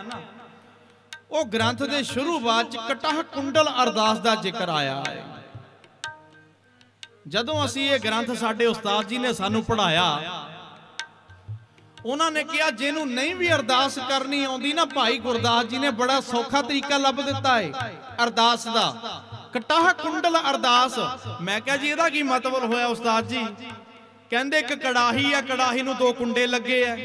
ਉਹ ਗ੍ਰੰਥ ਦੇ ਸ਼ੁਰੂਆਤ ਚ ਕਟਾਹ ਕੁੰਡਲ ਅਰਦਾਸ ਦਾ ਜ਼ਿਕਰ ਆਇਆ ਹੈ। ਜਦੋਂ ਅਸੀਂ ਇਹ ਗ੍ਰੰਥ ਸਾਡੇ ਉਸਤਾਦ ਜੀ ਨੇ ਸਾਨੂੰ ਪੜ੍ਹਾਇਆ, ਉਹਨਾਂ ਨੇ ਕਿਹਾ ਜਿਹਨੂੰ ਨਹੀਂ ਵੀ ਅਰਦਾਸ ਕਰਨੀ ਆਉਂਦੀ ਨਾ, ਭਾਈ ਗੁਰਦਾਸ ਜੀ ਨੇ ਬੜਾ ਸੌਖਾ ਤਰੀਕਾ ਲੱਭ ਦਿੱਤਾ ਹੈ ਅਰਦਾਸ ਦਾ, ਕਟਾਹ ਕੁੰਡਲ ਅਰਦਾਸ। ਮੈਂ ਕਿਹਾ ਜੀ ਇਹਦਾ ਕੀ ਮਤਲਬ ਹੋਇਆ ਉਸਤਾਦ ਜੀ? ਕਹਿੰਦੇ ਇੱਕ ਕੜਾਹੀ ਆ, ਕੜਾਹੀ ਨੂੰ ਦੋ ਕੁੰਡੇ ਲੱਗੇ ਆ,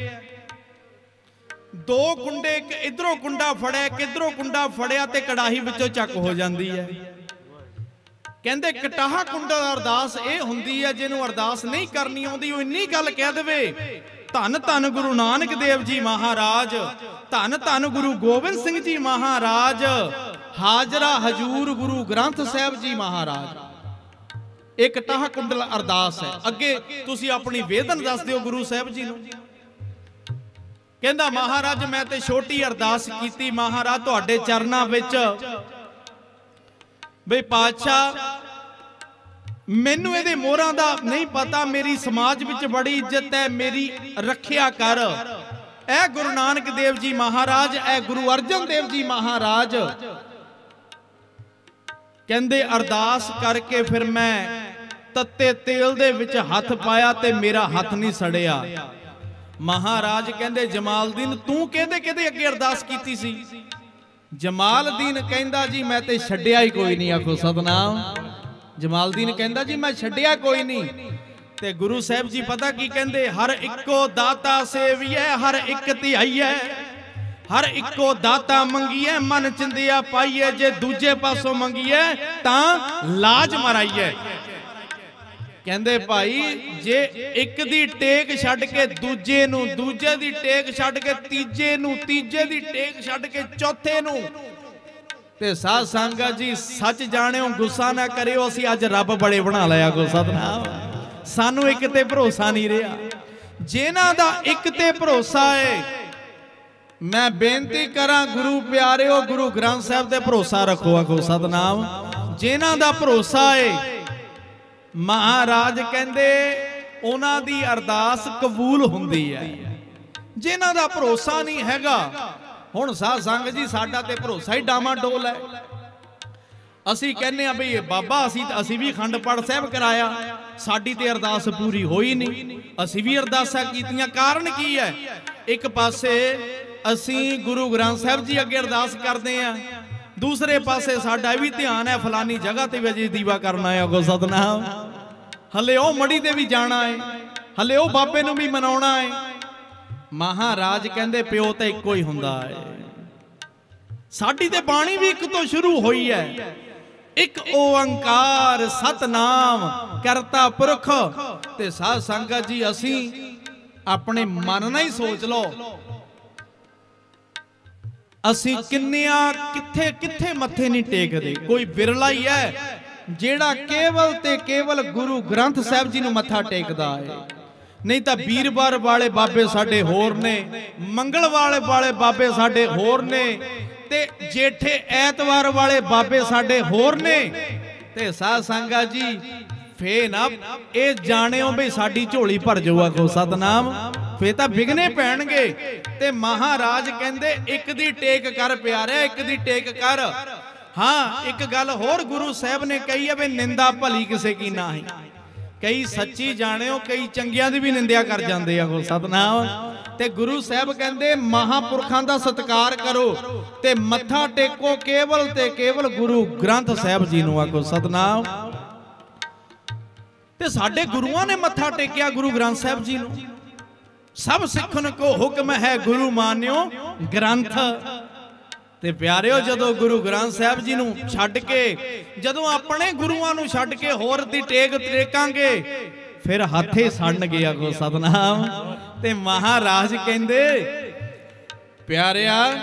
ਦੋ ਕੁੰਡੇ, ਇੱਕ ਇਧਰੋਂ ਕੁੰਡਾ ਫੜਿਆ ਇੱਕ ਇਧਰੋਂ ਕੁੰਡਾ ਫੜਿਆ ਤੇ ਕੜਾਹੀ ਵਿੱਚੋਂ ਚੱਕ ਹੋ ਜਾਂਦੀ ਹੈ। ਕਹਿੰਦੇ ਕਟਾਹ ਕੁੰਡਲ ਅਰਦਾਸ ਇਹ ਹੁੰਦੀ ਹੈ ਜਿਹਨੂੰ ਅਰਦਾਸ ਨਹੀਂ ਕਰਨੀ ਆਉਂਦੀ ਉਹ ਇੰਨੀ ਗੱਲ ਕਹਿ ਦੇਵੇ, ਧੰਨ ਧੰਨ ਗੁਰੂ ਨਾਨਕ ਦੇਵ ਜੀ ਮਹਾਰਾਜ, ਧੰਨ ਧੰਨ ਗੁਰੂ ਗੋਬਿੰਦ ਸਿੰਘ ਜੀ ਮਹਾਰਾਜ, ਹਾਜ਼ਰਾ ਹਜੂਰ ਗੁਰੂ ਗ੍ਰੰਥ ਸਾਹਿਬ ਜੀ ਮਹਾਰਾਜ। ਇਹ ਕਟਾਹ ਕੁੰਡਲ ਅਰਦਾਸ ਹੈ। ਅੱਗੇ ਤੁਸੀਂ ਆਪਣੀ ਵੇਦਨ ਦੱਸ ਦਿਓ ਗੁਰੂ ਸਾਹਿਬ ਜੀ ਨੂੰ। ਕਹਿੰਦਾ ਮਹਾਰਾਜ ਮੈਂ ਤੇ ਛੋਟੀ ਅਰਦਾਸ ਕੀਤੀ ਮਹਾਰਾਜ ਤੁਹਾਡੇ ਚਰਨਾਂ ਵਿੱਚ, ਬਈ ਪਾਤਸ਼ਾਹ ਮੈਨੂੰ ਇਹਦੇ ਮੋਹਰਾਂ ਦਾ ਨਹੀਂ ਪਤਾ, ਮੇਰੀ ਸਮਾਜ ਵਿੱਚ ਬੜੀ ਇੱਜ਼ਤ ਹੈ, ਮੇਰੀ ਰੱਖਿਆ ਕਰ। ਇਹ ਗੁਰੂ ਨਾਨਕ ਦੇਵ ਜੀ ਮਹਾਰਾਜ, ਇਹ ਗੁਰੂ ਅਰਜਨ ਦੇਵ ਜੀ ਮਹਾਰਾਜ ਕਹਿੰਦੇ ਅਰਦਾਸ ਕਰਕੇ ਫਿਰ ਮੈਂ ਤੱਤੇ ਤੇਲ ਦੇ ਵਿੱਚ ਹੱਥ ਪਾਇਆ ਤੇ ਮੇਰਾ ਹੱਥ ਨਹੀਂ ਸੜਿਆ। ਮਹਾਰਾਜ ਕਹਿੰਦੇ ਜਮਾਲਦੀਨ ਤੂੰ ਕਿਹਦੇ ਅੱਗੇ ਅਰਦਾਸ ਕੀਤੀ ਸੀ? ਜਮਾਲਦੀਨ ਕਹਿੰਦਾ ਜੀ ਮੈਂ ਤੇ ਛੱਡਿਆ ਹੀ ਕੋਈ ਨਹੀਂ। ਆਖੋ ਸਤਨਾਮ। ਜਮਾਲਦੀਨ ਕਹਿੰਦਾ ਜੀ ਮੈਂ ਛੱਡਿਆ ਕੋਈ ਨਹੀਂ। ਤੇ ਗੁਰੂ ਸਾਹਿਬ ਜੀ ਪਤਾ ਕੀ ਕਹਿੰਦੇ? ਹਰ ਇੱਕੋ ਦਾਤਾ ਸੇਵੀਐ ਹਰ ਇੱਕ ਧਿਆਈਐ, ਹਰ ਇੱਕੋ ਦਾਤਾ ਮੰਗੀਐ ਮਨ ਚਿੰਦਿਆ ਪਾਈਐ, ਜੇ ਦੂਜੇ ਪਾਸੋਂ ਮੰਗੀਐ ਤਾਂ ਲਾਜ ਮਰਾਈਐ। ਕਹਿੰਦੇ ਭਾਈ ਜੇ ਇੱਕ ਦੀ ਟੇਕ ਛੱਡ ਕੇ ਦੂਜੇ ਨੂੰ, ਦੂਜੇ ਦੀ ਟੇਕ ਛੱਡ ਕੇ ਤੀਜੇ ਨੂੰ, ਤੀਜੇ ਦੀ ਟੇਕ ਛੱਡ ਕੇ ਚੌਥੇ ਨੂੰ, ਤੇ ਸਾਧ ਸੰਗਤ ਜੀ ਸੱਚ ਜਾਣਿਓ ਗੁੱਸਾ ਨਾ ਕਰਿਓ, ਅਸੀਂ ਅੱਜ ਰੱਬ ਬੜੇ ਬਣਾ ਲਿਆ। ਕੋ ਸਤਨਾਮ। ਸਾਨੂੰ ਇੱਕ ਤੇ ਭਰੋਸਾ ਨਹੀਂ ਰਿਹਾ। ਜਿਨ੍ਹਾਂ ਦਾ ਇੱਕ ਤੇ ਭਰੋਸਾ ਹੈ, ਮੈਂ ਬੇਨਤੀ ਕਰਾਂ ਗੁਰੂ ਪਿਆਰਿਓ ਗੁਰੂ ਗ੍ਰੰਥ ਸਾਹਿਬ ਤੇ ਭਰੋਸਾ ਰੱਖੋ। ਆਖੋ ਸਤਨਾਮ। ਜਿਨ੍ਹਾਂ ਦਾ ਭਰੋਸਾ ਹੈ ਮਹਾਰਾਜ ਕਹਿੰਦੇ ਉਹਨਾਂ ਦੀ ਅਰਦਾਸ ਕਬੂਲ ਹੁੰਦੀ ਹੈ। ਜਿਨ੍ਹਾਂ ਦਾ ਭਰੋਸਾ ਨਹੀਂ ਹੈਗਾ, ਹੁਣ ਸਾਧ ਸੰਗਤ ਜੀ ਸਾਡਾ ਤੇ ਭਰੋਸਾ ਹੀ ਡਾਮਾਡੋਲ ਹੈ। ਅਸੀਂ ਕਹਿੰਦੇ ਆ ਬਈ ਬਾਬਾ ਅਸੀਂ ਵੀ ਅਖੰਡ ਪਾਠ ਸਾਹਿਬ ਕਰਾਇਆ, ਸਾਡੀ ਤੇ ਅਰਦਾਸ ਪੂਰੀ ਹੋਈ ਨਹੀਂ। ਅਸੀਂ ਵੀ ਅਰਦਾਸਾਂ ਕੀਤੀਆਂ, ਕਾਰਨ ਕੀ ਹੈ? ਇੱਕ ਪਾਸੇ ਅਸੀਂ ਗੁਰੂ ਗ੍ਰੰਥ ਸਾਹਿਬ ਜੀ ਅੱਗੇ ਅਰਦਾਸ ਕਰਦੇ ਆ, ਦੂਸਰੇ ਪਾਸੇ ਸਾਡਾ ਵੀ ਧਿਆਨ ਹੈ ਫਲਾਨੀ ਜਗ੍ਹਾ ਤੇ ਵੀ ਅਜੇ ਦੀਵਾ ਕਰਨਾ ਹੈ। ਅਗੋ ਸਤਨਾਮ। ਹਲੇ ਉਹ ਮੜੀ ਤੇ ਵੀ ਜਾਣਾ ਹੈ, ਹਲੇ ਉਹ ਬਾਬੇ ਨੂੰ ਵੀ ਮਨਾਉਣਾ ਹੈ। ਮਹਾਰਾਜ ਕਹਿੰਦੇ ਪਿਓ ਤਾਂ ਇੱਕੋ ਹੀ ਹੁੰਦਾ ਹੈ। ਸਾਡੀ ਤੇ ਬਾਣੀ ਵੀ ਇੱਕ ਤੋਂ ਸ਼ੁਰੂ ਹੋਈ ਹੈ, ਇੱਕ ਓੰਕਾਰ ਸਤਨਾਮ ਕਰਤਾ ਪੁਰਖ। ਤੇ ਸਾਧ ਸੰਗਤ ਜੀ ਅਸੀਂ ਆਪਣੇ ਮਨ ਨਾਲ ਹੀ ਸੋਚ ਲਓ, ਅਸੀਂ ਕਿੰਨਿਆਂ ਕਿੱਥੇ ਮੱਥੇ ਨਹੀਂ ਟੇਕਦੇ। ਕੋਈ ਬਿਰਲਾ ਹੀ ਹੈ ਜਿਹੜਾ ਕੇਵਲ ਤੇ ਕੇਵਲ ਗੁਰੂ ਗ੍ਰੰਥ ਸਾਹਿਬ ਜੀ ਨੂੰ ਮੱਥਾ ਟੇਕਦਾ ਹੈ। ਨਹੀਂ ਤਾਂ ਵੀਰਵਾਰ ਵਾਲੇ ਬਾਬੇ ਸਾਡੇ ਹੋਰ ਨੇ, ਮੰਗਲਵਾਰ ਵਾਲੇ ਬਾਬੇ ਸਾਡੇ ਹੋਰ ਨੇ, ਤੇ ਜੇਠੇ ਐਤਵਾਰ ਵਾਲੇ ਬਾਬੇ ਸਾਡੇ ਹੋਰ ਨੇ। ਤੇ ਸਾਧ ਸੰਗਤ ਜੀ ਫੇ ਨਾ ਇਹ ਜਾਣਿਓ ਵੀ ਸਾਡੀ ਝੋਲੀ ਭਰ ਜਾਊ। ਆਖੋ ਸਤਨਾਮ। ਫੇ ਤਾਂ ਵਿਗਨੇ ਪੈਣਗੇ। ਤੇ ਮਹਾਰਾਜ ਕਹਿੰਦੇ ਇੱਕ ਦੀ ਟੇਕ ਕਰ ਪਿਆਰਿਆ, ਇੱਕ ਦੀ ਟੇਕ ਕਰ। ਹਾਂ ਇੱਕ ਗੱਲ ਹੋਰ ਗੁਰੂ ਸਾਹਿਬ ਨੇ ਕਹੀ ਹੈ ਵੀ ਨਿੰਦਾ ਭਲੀ ਕਿਸੇ ਕੀ ਨਾਹੀ। ਕਈ ਸੱਚੀ ਜਾਣਿਓ ਕਈ ਚੰਗਿਆਂ ਦੀ ਵੀ ਨਿੰਦਿਆ ਕਰ ਜਾਂਦੇ ਆ। ਸਤਨਾਮ। ਤੇ ਗੁਰੂ ਸਾਹਿਬ ਕਹਿੰਦੇ ਮਹਾਪੁਰਖਾਂ ਦਾ ਸਤਿਕਾਰ ਕਰੋ ਤੇ ਮੱਥਾ ਟੇਕੋ ਕੇਵਲ ਤੇ ਕੇਵਲ ਗੁਰੂ ਗ੍ਰੰਥ ਸਾਹਿਬ ਜੀ ਨੂੰ। ਆਖੋ ਸਤਨਾਮ। ਤੇ ਸਾਡੇ ਗੁਰੂਆਂ ਨੇ ਮੱਥਾ ਟੇਕਿਆ ਗੁਰੂ ਗ੍ਰੰਥ ਸਾਹਿਬ ਜੀ ਨੂੰ। ਸਭ ਸਿੱਖਣ ਕੋ ਹੁਕਮ ਹੈ ਗੁਰੂ ਮਾਨਿਓ ਗ੍ਰੰਥ। ਤੇ ਪਿਆਰਿਓ ਜਦੋਂ ਗੁਰੂ ਗ੍ਰੰਥ ਸਾਹਿਬ ਜੀ ਨੂੰ ਛੱਡ ਕੇ, ਜਦੋਂ ਆਪਣੇ ਗੁਰੂਆਂ ਨੂੰ ਛੱਡ ਕੇ ਹੋਰ ਦੀ ਟੇਕ ਟੇਕਾਂਗੇ ਫਿਰ ਹੱਥੇ ਸੜਨਗੇ। ਆਖੋ ਸਤਨਾਮ। ਤੇ ਮਹਾਰਾਜ ਕਹਿੰਦੇ ਪਿਆਰਿਆ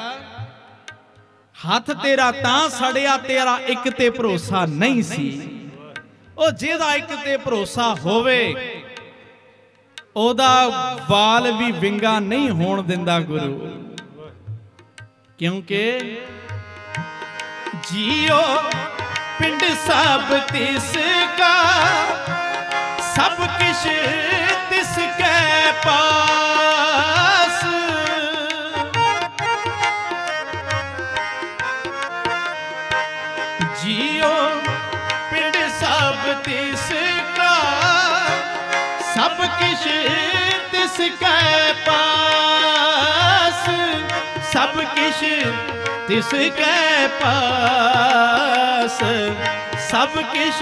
ਹੱਥ ਤੇਰਾ ਤਾਂ ਸੜਿਆ ਤੇਰਾ ਇੱਕ ਤੇ ਭਰੋਸਾ ਨਹੀਂ ਸੀ। ਉਹ ਜਿਹਦਾ ਇੱਕ ਤੇ ਭਰੋਸਾ ਹੋਵੇ ਉਹਦਾ ਵਾਲ ਵੀ ਵਿੰਗਾ ਨਹੀਂ ਹੋਣ ਦਿੰਦਾ ਗੁਰੂ। ਕਿਉਂਕਿ ਜੀਓ ਪਿੰਡ ਸਭ ਤਿਸ ਕਾ, ਸਭ ਕਿਛ ਤਿਸ ਕੈ ਪਾਸ। ਜੀਓ ਪਿੰਡ ਸਭ ਤਿਸ ਕਾ, ਸਭ ਕਿਛ ਤਿਸ ਕੈ ਪਾਸ। ਸਭ ਕਿਛ ਤਿਸ ਕੈ ਪਾਸ, ਸਭ ਕਿਛ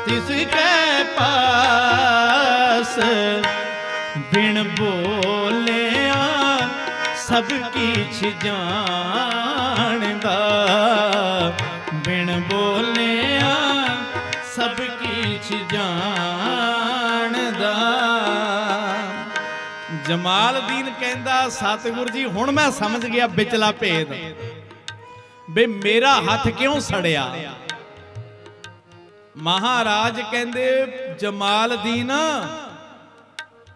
ਤਿਸ ਕੈ ਪਾਸ। ਬਿਨ ਬੋਲਿਆ ਸਭ ਕਿਛ ਜਾਣਦਾ, ਬਿਨ ਬੋਲਿਆ ਸਭ ਕਿਛ ਜਾਣਦਾ। ਜਮਾਲਦੀਨ ਕਹਿੰਦਾ ਸਤਿਗੁਰ ਜੀ ਹੁਣ ਮੈਂ ਸਮਝ ਗਿਆ ਵਿਚਲਾ ਭੇਦ, ਬੇ ਮੇਰਾ ਹੱਥ ਕਿਉਂ ਸੜਿਆ। ਮਹਾਰਾਜ ਕਹਿੰਦੇ ਜਮਾਲਦੀਨ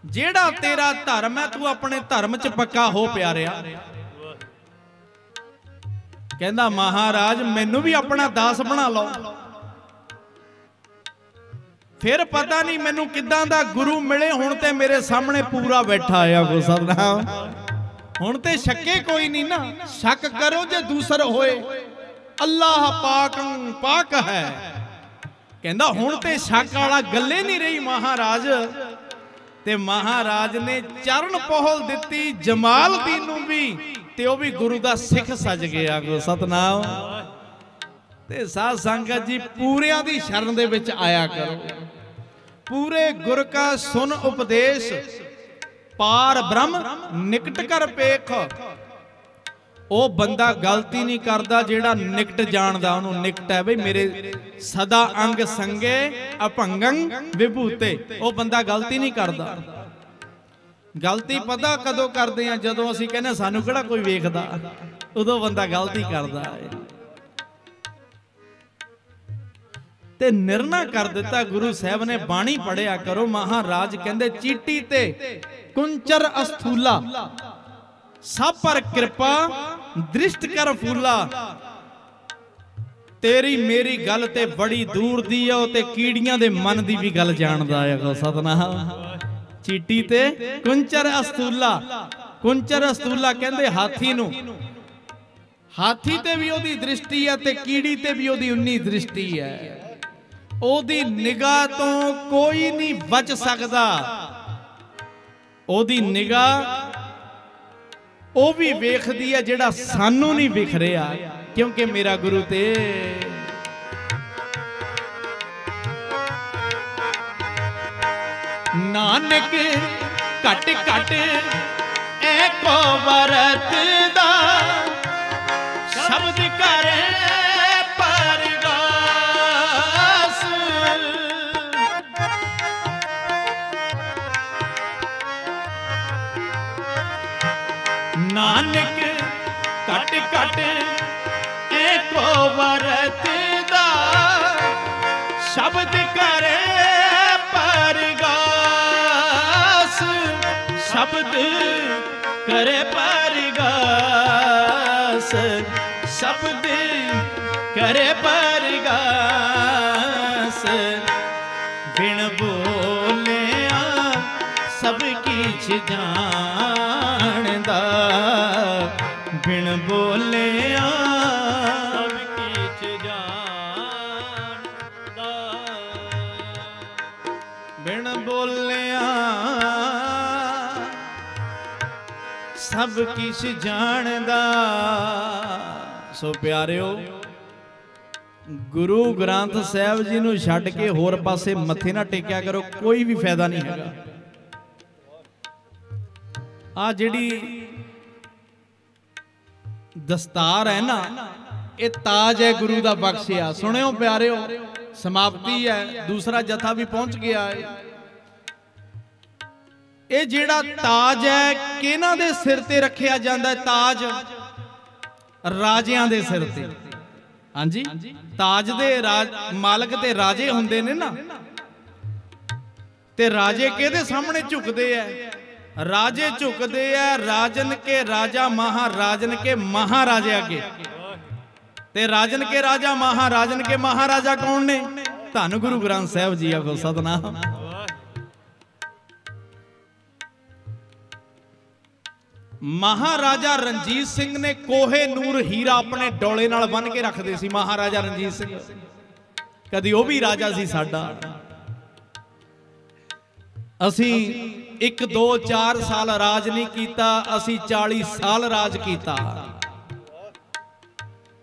ਜਿਹੜਾ ਤੇਰਾ ਧਰਮ ਹੈ ਤੂੰ ਆਪਣੇ ਧਰਮ 'ਚ ਪੱਕਾ ਹੋ ਪਿਆਰਿਆ। ਕਹਿੰਦਾ ਮਹਾਰਾਜ ਮੈਨੂੰ ਵੀ ਆਪਣਾ ਦਾਸ ਬਣਾ ਲਓ। ਫਿਰ ਪਤਾ ਨਹੀਂ ਮੈਨੂੰ ਕਿੱਦਾਂ ਦਾ ਗੁਰੂ ਮਿਲੇ, ਹੁਣ ਤੇ ਮੇਰੇ ਸਾਹਮਣੇ ਪੂਰਾ ਬੈਠਾ ਆ। ਕੋ ਸਤਨਾਮ। ਹੁਣ ਤੇ ਸ਼ੱਕੇ ਕੋਈ ਨਹੀਂ ਨਾ, ਸ਼ੱਕ ਕਰੋ ਜੇ ਦੂਸਰ ਹੋਏ। अल्लाह पाकं पाक है। कहंदा हुण ते शक वाला गल्ले नहीं रही महाराज। ते महाराज ने चरण पहल दिती जमाल दीन नूं भी, ते वो भी गुरु दा सिख सज गया। गो सतनाम। ते साध संगत जी पूरियां दी शरण दे विच आया करो। पूरे गुर का सुन उपदेश, पार ब्रह्म निकट कर पेख। वो बंदा गलती नहीं करता जेड़ा निकट जानदा। उन्होंने निकट है बई मेरे सदा अंग संगे अभंगं विभूते। वो बंदा गलती नहीं करता। गलती पता कदों करते हैं जदों असीं कहने सानू किहड़ा कोई वेखदा, उदों बंदा गलती करता है। ते निर्णय कर दिता गुरु साहब ने, बाणी पढ़िया करो। महाराज कहंदे चीटी ते कुंचर अस्थूला, सब पर कृपा दृष्ट कर फूला। तेरी मेरी गल ते बड़ी दूर दी है, ते कीड़ियां दे मन दी भी गल जानदा है। सतनाम। चीटी ते कुंचर अस्थूला। कुंचर अस्थूला कहंदे हाथी नूं, हाथी ते भी ओदी दृष्टि है ते कीड़ी ते भी ओदी उन्नी दृष्टि है। ओदी निगाह तो कोई नहीं बच सकदा। ओदी निगाह वो भी वेखदी है जेड़ा सानू नहीं विख रहा, क्योंकि मेरा गुरु ते नानक घट घट एको वरतदा, शब्द करे परगास। नानक घट घट एको वरतदा, शब्द करे परगास। शब्द करे परगास, शब्द करे परगास। बिन बोलिया सब किछ जानदा, बिन बोलिया सब किछ जानदा। बिन बोलिया सब किछ जानदा। सो प्यारिओ, गुरु ग्रंथ साहिब जी नूं छड्ड के होर पासे मत्थे ना टेकिया करो, कोई भी फायदा नहीं हैगा। आ जिहड़ी दस्तार है ना, ये ताज है गुरु दा बख्शिया। सुनियो प्यारिओ, समाप्ति है, दूसरा जथा भी पहुंच गया है। ये जिहड़ा ताज है किहनां दे सिर ते रखिया जांदा है? ताज राजियां दे सिर ते। हाँ जी, ताज दे मालक ते राजे हुंदे ने ना, ते राजे किहदे सामने झुकदे है? राजे झुकदे है राजन के राजा महाराजन के महाराजे अगे। ते राजन के राजा महाराजन के महाराजा कौन ने? धन गुरु ग्रंथ साहिब जी। आखो सतनाम। महाराजा रणजीत सिंह ने कोहे नूर हीरा अपने डोले नाल बन के रखदे सी। महाराजा रणजीत सिंह कदी वो भी राजा सी साडा। असी 1 2 4 साल राज नहीं कीता, असी 40 साल राज कीता।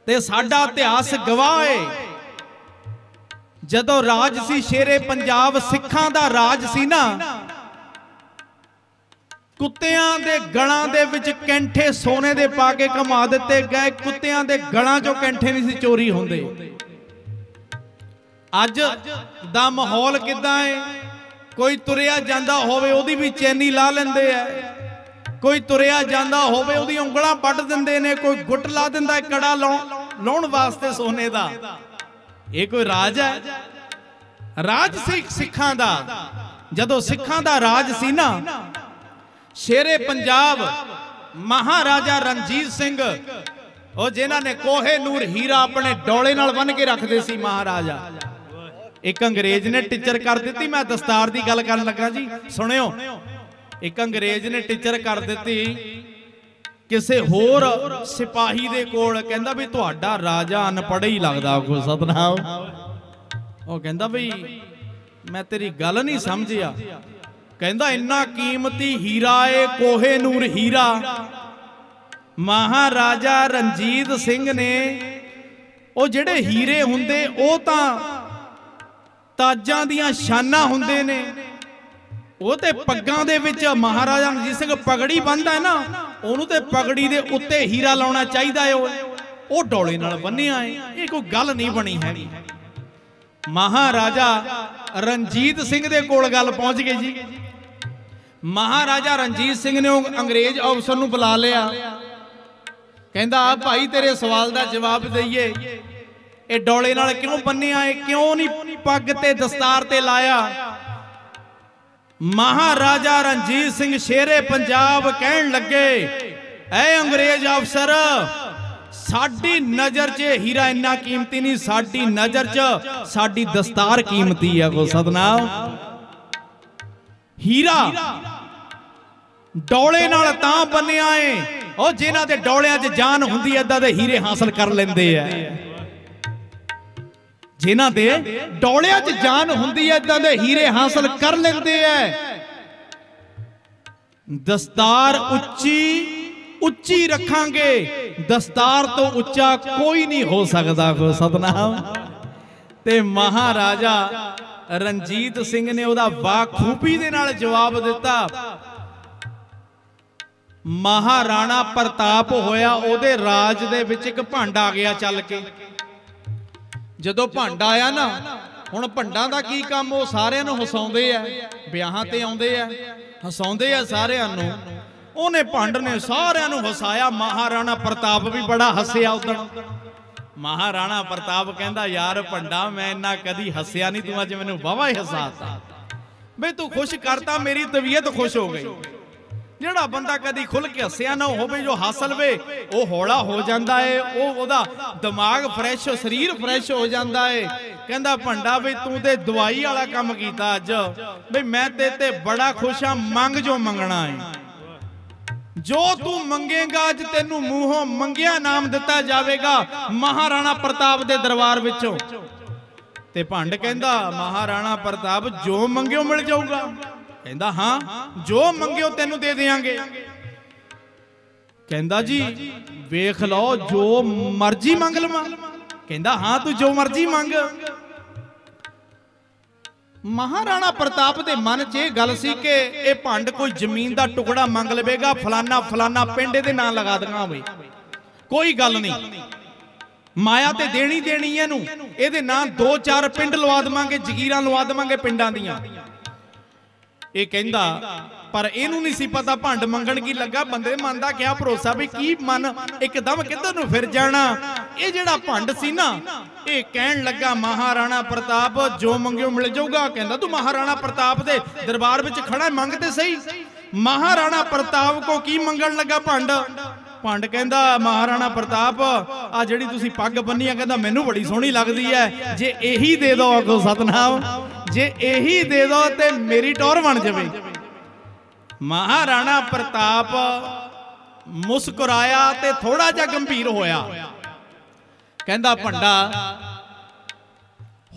ते साडा इतिहास गवाह है, जदों राज सी शेरे पंजाब, सिखां दा राज सी ना, कुत्तियां दे गलां दे विच कैंठे सोने दे पा के घुमा दिते गए। कुत्तियां दे गलां चों कैंठे नहीं सी चोरी होंदे। अज दा माहौल किदां है? कोई तुरिया जांदा होवे ओदी भी चैनी ला लेंदे है, कोई तुरिया जांदा होवे ओदी उंगलां पट दिंदे ने, कोई गुट ला दिंदा है कड़ा लाउण वास्ते सोने दा। ये कोई राज है? राज सिखां दा। जदों सिखां दा राज सी ना, शेरे पंजाब महाराजा रणजीत सिंह, ਉਹ ਜਿਨ੍ਹਾਂ ਨੇ ਕੋਹੇ ਨੂਰ ਹੀਰਾ ਆਪਣੇ ਡੋਲੇ ਨਾਲ ਬੰਨ ਕੇ ਰੱਖਦੇ ਸੀ महाराजा। एक अंग्रेज ने टिचर कर दी। मैं दस्तार की गल कर लगा जी, सुनियो। एक अंग्रेज ने टिचर कर दी ਕਿਸੇ ਹੋਰ ਸਿਪਾਹੀ ਦੇ ਕੋਲ, ਕਹਿੰਦਾ ਵੀ ਤੁਹਾਡਾ ਰਾਜਾ ਅਨਪੜ੍ਹ ਹੀ ਲੱਗਦਾ ਕੋ ਸਤਨਾਮ। ਉਹ ਕਹਿੰਦਾ ਵੀ ਮੈਂ ਤੇਰੀ ਗੱਲ ਨਹੀਂ ਸਮਝਿਆ। ਕਹਿੰਦਾ ਇੰਨਾ ਕੀਮਤੀ ਹੀਰਾ ਏ ਕੋਹੇ ਨੂਰ ਹੀਰਾ। ਮਹਾਰਾਜਾ ਰਣਜੀਤ ਸਿੰਘ ਨੇ ਉਹ ਜਿਹੜੇ ਹੀਰੇ ਹੁੰਦੇ ਉਹ ਤਾਂ ਤਾਜਾਂ ਦੀਆਂ ਸ਼ਾਨਾਂ ਹੁੰਦੇ ਨੇ, ਉਹ ਤੇ ਪੱਗਾਂ ਦੇ ਵਿੱਚ ਮਹਾਰਾਜਾ ਰਣਜੀਤ ਸਿੰਘ ਪਗੜੀ ਬੰਨ੍ਹਦਾ ਹੈ ਨਾ, ਉਹਨੂੰ ਤੇ ਪਗੜੀ ਦੇ ਉੱਤੇ ਹੀਰਾ ਲਾਉਣਾ ਚਾਹੀਦਾ ਹੈ। ਉਹ ਡੋਲੇ ਨਾਲ ਬੰਨਿਆ ਹੈ। ਇਹ ਕੋਈ ਗੱਲ ਨਹੀਂ ਬਣੀ ਹੈਗੀ। ਮਹਾਰਾਜਾ ਰਣਜੀਤ ਸਿੰਘ ਦੇ ਕੋਲ ਗੱਲ ਪਹੁੰਚ ਗਈ ਜੀ। ਮਹਾਰਾਜਾ ਰਣਜੀਤ ਸਿੰਘ ਨੇ ਉਹ ਅੰਗਰੇਜ਼ ਅਫਸਰ ਨੂੰ ਬੁਲਾ ਲਿਆ। ਕਹਿੰਦਾ ਆ ਭਾਈ ਤੇਰੇ ਸਵਾਲ ਦਾ ਜਵਾਬ ਦਈਏ, ਇਹ ਡੋਲੇ ਨਾਲ ਕਿਉਂ ਬੰਨਿਆ ਹੈ, ਕਿਉਂ ਨਹੀਂ ਪੱਗ ਤੇ ਦਸਤਾਰ ਤੇ ਲਾਇਆ? ਮਹਾਰਾਜਾ ਰਣਜੀਤ ਸਿੰਘ ਸ਼ੇਰੇ ਪੰਜਾਬ ਕਹਿਣ ਲੱਗੇ, ਐ ਅੰਗਰੇਜ਼ ਅਫਸਰ, ਸਾਡੀ ਨਜ਼ਰ 'ਚ ਹੀਰਾ ਇੰਨਾ ਕੀਮਤੀ ਨਹੀਂ, ਸਾਡੀ ਨਜ਼ਰ 'ਚ ਸਾਡੀ ਦਸਤਾਰ ਕੀਮਤੀ ਹੈ। ਕੋ ਸਤਨਾਮ। ਹੀਰਾ ਡੋਲੇ ਨਾਲ ਤਾਂ ਬੰਨਿਆ ਏ, ਉਹ ਜਿਨ੍ਹਾਂ ਦੇ ਡੋਲਿਆਂ 'ਚ ਜਾਨ ਹੁੰਦੀ ਐ ਏਦਾਂ ਦੇ ਹੀਰੇ ਹਾਸਲ ਕਰ ਲੈਂਦੇ ਐ। ਜਿਨ੍ਹਾਂ ਦੇ ਡੋਲਿਆਂ 'ਚ ਜਾਨ ਹੁੰਦੀ ਐ ਏਦਾਂ ਦੇ ਹੀਰੇ ਹਾਸਲ ਕਰ ਲੈਂਦੇ ਐ। ਦਸਤਾਰ ਉੱਚੀ ਰੱਖਾਂਗੇ, ਦਸਤਾਰ ਤੋਂ ਉੱਚਾ ਕੋਈ ਨਹੀਂ ਹੋ ਸਕਦਾ। ਕੋ ਸਤਨਾਮ। ਤੇ ਮਹਾਰਾਜਾ ਰਣਜੀਤ ਸਿੰਘ ਨੇ ਉਹਦਾ ਬਾਖੂਬੀ ਦੇ ਨਾਲ ਜਵਾਬ ਦਿੱਤਾ। ਮਹਾਰਾਣਾ ਪ੍ਰਤਾਪ ਹੋਇਆ, ਉਹਦੇ ਰਾਜ ਦੇ ਵਿੱਚ ਇੱਕ ਭੰਡ ਆ ਗਿਆ ਚੱਲ ਕੇ। ਜਦੋਂ ਭੰਡ ਆਇਆ ਨਾ, ਹੁਣ ਭੰਡਾਂ ਦਾ ਕੀ ਕੰਮ, ਉਹ ਸਾਰਿਆਂ ਨੂੰ ਹਸਾਉਂਦੇ ਆ, ਵਿਆਹਾਂ ਤੇ ਆਉਂਦੇ ਆ, ਹਸਾਉਂਦੇ ਆ ਸਾਰਿਆਂ ਨੂੰ। ਉਹਨੇ ਭੰਡ ਨੇ ਸਾਰਿਆਂ ਨੂੰ ਹਸਾਇਆ। ਮਹਾਰਾਣਾ ਪ੍ਰਤਾਪ ਵੀ ਬੜਾ ਹੱਸਿਆ ਉਦਣ। ਮਹਾਰਾਣਾ ਪ੍ਰਤਾਪ ਕਹਿੰਦਾ ਯਾਰ ਭੰਡਾ, ਮੈਂ ਇੰਨਾ ਕਦੀ ਹੱਸਿਆ ਨਹੀਂ, ਤੂੰ ਅੱਜ ਮੈਨੂੰ ਵਾਹਵਾ ਹੀ ਹਸਾਤਾ। ਬਈ ਤੂੰ ਖੁਸ਼ ਕਰਤਾ, ਮੇਰੀ ਤਬੀਅਤ ਖੁਸ਼ ਹੋ ਗਈ। ਜਿਹੜਾ ਬੰਦਾ ਕਦੀ ਖੁੱਲ ਕੇ ਹੱਸਿਆ ਨਾ ਹੋਵੇ, ਜੋ ਹੱਸ ਲਵੇ ਉਹ ਹੌਲਾ ਹੋ ਜਾਂਦਾ ਏ, ਉਹਦਾ ਦਿਮਾਗ ਫਰੈਸ਼, ਸਰੀਰ ਫਰੈਸ਼ ਹੋ ਜਾਂਦਾ ਏ। ਕਹਿੰਦਾ ਭੰਡਾ ਬਈ ਤੂੰ ਤੇ ਦਵਾਈ ਵਾਲਾ ਕੰਮ ਕੀਤਾ ਅੱਜ, ਬਈ ਮੈਂ ਤੇ ਬੜਾ ਖੁਸ਼ ਆ। ਮੰਗ ਜੋ ਮੰਗਣਾ ਏ, ਜੋ ਤੂੰ ਮੰਗੇਗਾ ਅੱਜ ਤੈਨੂੰ ਮੂੰਹੋਂ ਮੰਗਿਆ ਨਾਮ ਦਿੱਤਾ ਜਾਵੇਗਾ ਮਹਾਰਾਣਾ ਪ੍ਰਤਾਪ ਦੇ ਦਰਬਾਰ ਵਿੱਚੋਂ। ਤੇ ਭੰਡ ਕਹਿੰਦਾ ਮਹਾਰਾਣਾ ਪ੍ਰਤਾਪ ਜੋ ਮੰਗਿਓ ਮਿਲ ਜਾਊਗਾ? ਕਹਿੰਦਾ ਹਾਂ, ਜੋ ਮੰਗਿਓ ਤੈਨੂੰ ਦੇ ਦੇਵਾਂਗੇ। ਕਹਿੰਦਾ ਜੀ ਵੇਖ ਲਓ, ਜੋ ਮਰਜ਼ੀ ਮੰਗ ਲਵਾਂ? ਕਹਿੰਦਾ ਹਾਂ, ਤੂੰ ਜੋ ਮਰਜ਼ੀ ਮੰਗ। ਮਹਾਰਾਣਾ ਪ੍ਰਤਾਪ ਦੇ ਮਨ 'ਚ ਇਹ ਗੱਲ ਸੀ ਕਿ ਇਹ ਭੰਡ ਕੋਈ ਜ਼ਮੀਨ ਦਾ ਟੁਕੜਾ ਮੰਗ ਲਵੇਗਾ, ਫਲਾਨਾ ਫਲਾਨਾ ਪਿੰਡ ਇਹਦੇ ਨਾਂ ਲਗਾ ਦੇਣਾ ਹੋਵੇ, ਕੋਈ ਗੱਲ ਨਹੀਂ, ਮਾਇਆ ਤੇ ਦੇਣੀ ਦੇਣੀ ਇਹਨੂੰ, ਇਹਦੇ ਨਾਂ 2-4 ਪਿੰਡ ਲਵਾ ਦੇਵਾਂਗੇ, ਜ਼ਗੀਰਾਂ ਲਵਾ ਦੇਵਾਂਗੇ ਪਿੰਡਾਂ ਦੀਆਂ। ਇਹ ਕਹਿੰਦਾ, ਪਰ ਇਹਨੂੰ ਨਹੀਂ ਸੀ ਪਤਾ ਭੰਡ ਮੰਗਣ ਕੀ ਲੱਗਾ। ਬੰਦੇ ਮਨ ਦਾ ਕਿਆ ਭਰੋਸਾ ਵੀ ਕੀ ਮਨ ਇੱਕਦਮ ਕਿੱਧਰ ਨੂੰ ਫਿਰ ਜਾਣਾ। ਇਹ ਜਿਹੜਾ ਭੰਡ ਸੀ ਨਾ, ਇਹ ਕਹਿਣ ਲੱਗਾ ਮਹਾਰਾਣਾ ਪ੍ਰਤਾਪ ਜੋ ਮੰਗਿਓ ਮਿਲ ਜਾਊਗਾ। ਕਹਿੰਦਾ ਤੂੰ ਮਹਾਰਾਣਾ ਪ੍ਰਤਾਪ ਦੇ ਦਰਬਾਰ ਵਿੱਚ ਖੜਾ, ਮੰਗ ਤੇ ਸਹੀ। ਮਹਾਰਾਣਾ ਪ੍ਰਤਾਪ ਕੋ ਕੀ ਮੰਗਣ ਲੱਗਾ ਭੰਡ? ਭੰਡ ਕਹਿੰਦਾ ਮਹਾਰਾਣਾ ਪ੍ਰਤਾਪ, ਆ ਜਿਹੜੀ ਤੁਸੀਂ ਪੱਗ ਬੰਨੀ ਆ, ਕਹਿੰਦਾ ਮੈਨੂੰ ਬੜੀ ਸੋਹਣੀ ਲੱਗਦੀ ਹੈ, ਜੇ ਇਹੀ ਦੇ ਦੋ। ਆਖੋ ਸਤਨਾਮ। ਜੇ ਇਹੀ ਦੇ ਦੋ ਤੇ ਮੇਰੀ ਟੌਰ ਬਣ ਜਾਵੇ। ਮਹਾਰਾਣਾ ਪ੍ਰਤਾਪ ਮੁਸਕਰਾਇਆ ਤੇ ਥੋੜਾ ਜਿਹਾ ਗੰਭੀਰ ਹੋਇਆ। ਕਹਿੰਦਾ ਭੰਡਾ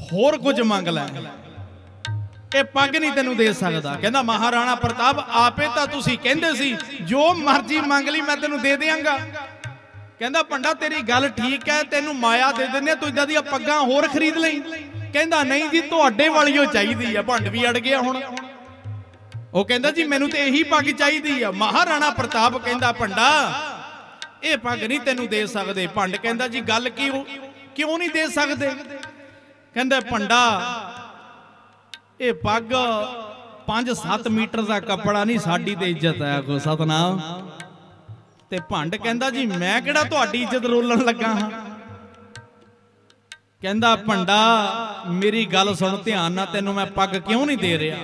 ਹੋਰ ਕੁਝ ਮੰਗ ਲੈ, ਇਹ ਪੱਗ ਨਹੀਂ ਤੈਨੂੰ ਦੇ ਸਕਦਾ। ਕਹਿੰਦਾ ਮਹਾਰਾਣਾ ਪ੍ਰਤਾਪ ਆਪੇ ਤਾਂ ਤੁਸੀਂ ਕਹਿੰਦੇ ਸੀ ਜੋ ਮਰਜ਼ੀ ਮੰਗ ਲਈ ਮੈਂ ਤੈਨੂੰ ਦੇ ਦਿਆਂਗਾ। ਕਹਿੰਦਾ ਭੰਡਾ ਤੇਰੀ ਗੱਲ ਠੀਕ ਹੈ, ਤੈਨੂੰ ਮਾਇਆ ਦੇ ਦਿੰਦੇ, ਤੂੰ ਇਦਾਂ ਦੀਆਂ ਪੱਗਾਂ ਹੋਰ ਖਰੀਦ ਲਈ। ਕਹਿੰਦਾ ਨਹੀਂ ਜੀ, ਤੁਹਾਡੇ ਵਾਲੀਓ ਚਾਹੀਦੀ ਆ। ਭੰਡ ਵੀ ਅੜ ਗਿਆ ਹੁਣ। ਉਹ ਕਹਿੰਦਾ ਜੀ ਮੈਨੂੰ ਤੇ ਇਹੀ ਪੱਗ ਚਾਹੀਦੀ ਆ। ਮਹਾਰਾਣਾ ਪ੍ਰਤਾਪ ਕਹਿੰਦਾ ਭੰਡਾ ਇਹ ਪੱਗ ਨਹੀਂ ਤੈਨੂੰ ਦੇ ਸਕਦੇ। ਭੰਡ ਕਹਿੰਦਾ ਜੀ ਗੱਲ ਕਿਉਂ ਨਹੀਂ ਦੇ ਸਕਦੇ? ਕਹਿੰਦਾ ਭੰਡਾ ਇਹ ਪੱਗ 5-7 ਮੀਟਰ ਦਾ ਕੱਪੜਾ ਨਹੀਂ, ਸਾਡੀ ਤੇ ਇੱਜ਼ਤ ਹੈ। ਕੋ ਸਤਨਾਮ। ਤੇ ਭੰਡ ਕਹਿੰਦਾ ਜੀ ਮੈਂ ਕਿਹੜਾ ਤੁਹਾਡੀ ਇੱਜ਼ਤ ਰੋਲਣ ਲੱਗਾ ਹਾਂ। ਕਹਿੰਦਾ ਭੰਡਾ ਮੇਰੀ ਗੱਲ ਸੁਣ ਧਿਆਨ ਨਾਲ, ਤੈਨੂੰ ਮੈਂ ਪੱਗ ਕਿਉਂ ਨਹੀਂ ਦੇ ਰਿਹਾ?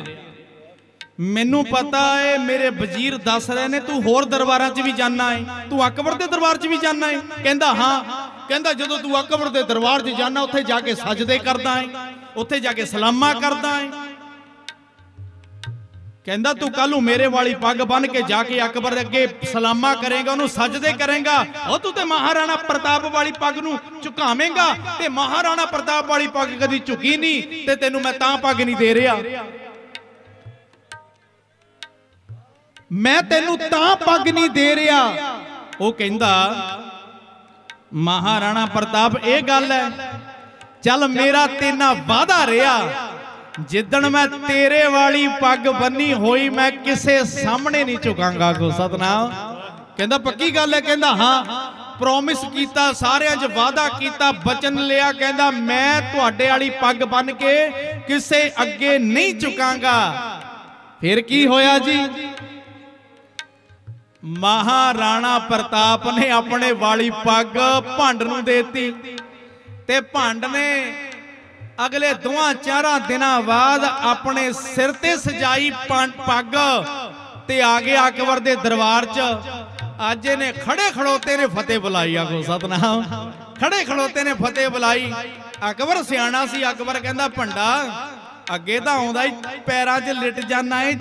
ਮੈਨੂੰ ਪਤਾ ਏ, ਮੇਰੇ ਵਜ਼ੀਰ ਦੱਸ ਰਹੇ ਨੇ ਤੂੰ ਹੋਰ ਦਰਬਾਰਾਂ 'ਚ ਵੀ ਜਾਣਾ ਏ, ਤੂੰ ਅਕਬਰ ਦੇ ਦਰਬਾਰ 'ਚ ਵੀ ਜਾਣਾ ਏ। ਕਹਿੰਦਾ ਹਾਂ। ਕਹਿੰਦਾ ਜਦੋਂ ਤੂੰ ਅਕਬਰ ਦੇ ਦਰਬਾਰ 'ਚ ਜਾਣਾ, ਉੱਥੇ ਜਾ ਕੇ ਸਜਦੇ ਕਰਦਾ ਏ, ਉੱਥੇ ਜਾ ਕੇ ਸਲਾਮਾਂ ਕਰਦਾ ਏ। कहंदा तू कल मेरे वाली पग बन के जाके अकबर अगे सलामा करेगा, उन्होंने सजदे करेगा। ओ तू ते महाराणा प्रताप वाली पग नूं झुकावेंगा ते महाराणा प्रताप वाली पग कदी झुकी नहीं ते तैनूं मैं तां पग नहीं दे रहा, मैं तैनूं तां पग नहीं दे रहा। ओ कहंदा महाराणा प्रताप ये गल है, चल मेरा तेना वादा रहा, जिदन मैं तेरे वाली पग बन्नी होई मैं किसे सामने नहीं झुकांगा। को सतनाम। कहंदा पक्की गल है? कहंदा हाँ, प्रॉमिस कीता, सारियां च वादा कीता, बचन लिया, कहंदा मैं तुहाडे वाली पग बन के किसे अगे नहीं झुकांगा। फिर की होया जी? महाराणा प्रताप ने अपने वाली पग भंड नूं देती ते भंड ने अगले 2-4 दिनों बाद अपने सिर ते सजाई पग ते आ गया अकबर दे दरबार च। अज ने खड़े खड़ोते ने फतेह बुलाई। आगो सतनाम। खड़े खड़ोते ने फतेह बुलाई। अकबर सियाणा सी। अकबर कहंदा भंडा अगे तो आउंदा ही पैरां च लिट जाना है,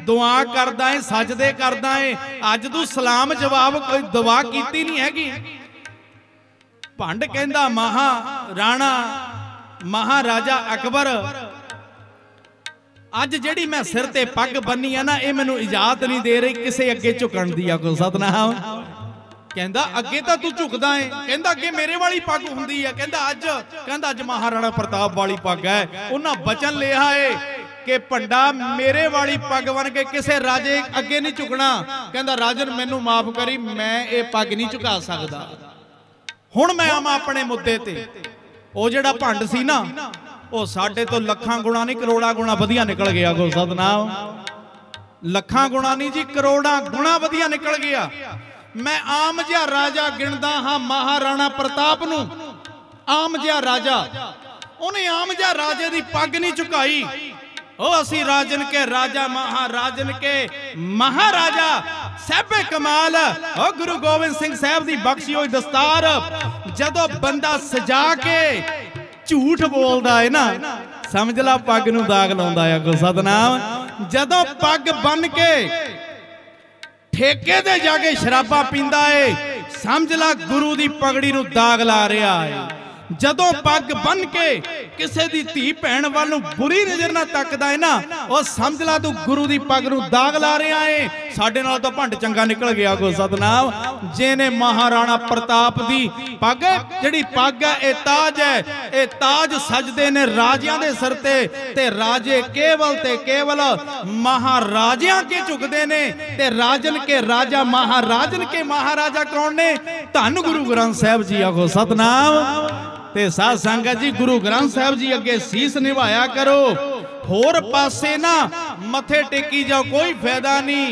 दुआ करदा है, सजदे करदा है, अज तू सलाम जवाब कोई दुआ कीती नहीं हैगी। भंड कहंदा महाराणा महाराजा अकबर अज जिहड़ी मैं सिर ते पग बन्नी है ना, ये मैनूं इजाजत नहीं दे रही किसे अगे झुकण दी। आगो सतनाम। कहंदा अगे तो तू झुकदा है, कहंदा अगे मेरे वाली पग हुंदी है, कहंदा अज महाराणा प्रताप वाली पग है। उन्हां वचन लिया है कि भंडा मेरे वाली पग बन के किसे राजे अगे नहीं झुकना। कहंदा राजन मैनूं माफ करी, मैं ये पग नहीं झुका सकदा। हुण मैं आवां अपने मुद्दे ते। ਉਹ ਜਿਹੜਾ ਭੰਡ ਸੀ ਨਾ, ਉਹ ਸਾਡੇ ਤੋਂ ਲੱਖਾਂ ਗੁਣਾ ਨਹੀਂ ਕਰੋੜਾਂ ਗੁਣਾ ਵਧੀਆ ਨਿਕਲ ਗਿਆ। ਗੋ ਸਤਨਾਮ। ਲੱਖਾਂ ਗੁਣਾ ਨਹੀਂ ਜੀ, ਕਰੋੜਾਂ ਗੁਣਾ ਵਧੀਆ ਨਿਕਲ ਗਿਆ। ਮੈਂ ਆਮ ਜਿਹਾ ਰਾਜਾ ਗਿਣਦਾ ਹਾਂ ਮਹਾਰਾਣਾ ਪ੍ਰਤਾਪ ਨੂੰ, ਆਮ ਜਿਹਾ ਰਾਜਾ। ਉਹਨੇ ਆਮ ਜਿਹਾ ਰਾਜੇ ਦੀ ਪੱਗ ਨਹੀਂ ਝੁਕਾਈ। ਉਹ ਅਸੀਂ ਰਾਜਨ ਕੇ ਰਾਜਾ महाराजन के महाराजा साहबे कमाल। ओ गुरु गोबिंद सिंह साहब दी बख्शी हुई दस्तार जदों बंदा सजा के झूठ बोलदा है ना, समझ ला पग नूं दाग लाउंदा है। को सतनाम। जदों पग बन के ठेके ते जाके शराबा पींदा है, समझ ला गुरु दी पगड़ी नूं दाग ला रहा है। जदों पग बन के किसी दी धी भैन वाल नूं बुरी नजर ना तकदा है ना, वो समझ ला तू गुरु दी पग नूं दाग ला रहा है। साडे नाल तां भंड चंगा निकल गया। को सतनाम। जिहने महाराणा प्रताप दी पग, जिहड़ी पग है ये ताज है, ये ताज सजदे ने राजियां दे सिर ते राजे केवल ते केवल महाराजियां के झुकदे ने ते राजन के राजा महाराजन के महाराजा कौन ने? धन गुरु ग्रंथ साहिब जी। आखो सतनाम। ते साध संगत जी गुरु ग्रंथ साहिब जी अगे सीस निभाया करो, होर पासे ना मथे टेकी जाओ, कोई फायदा नहीं।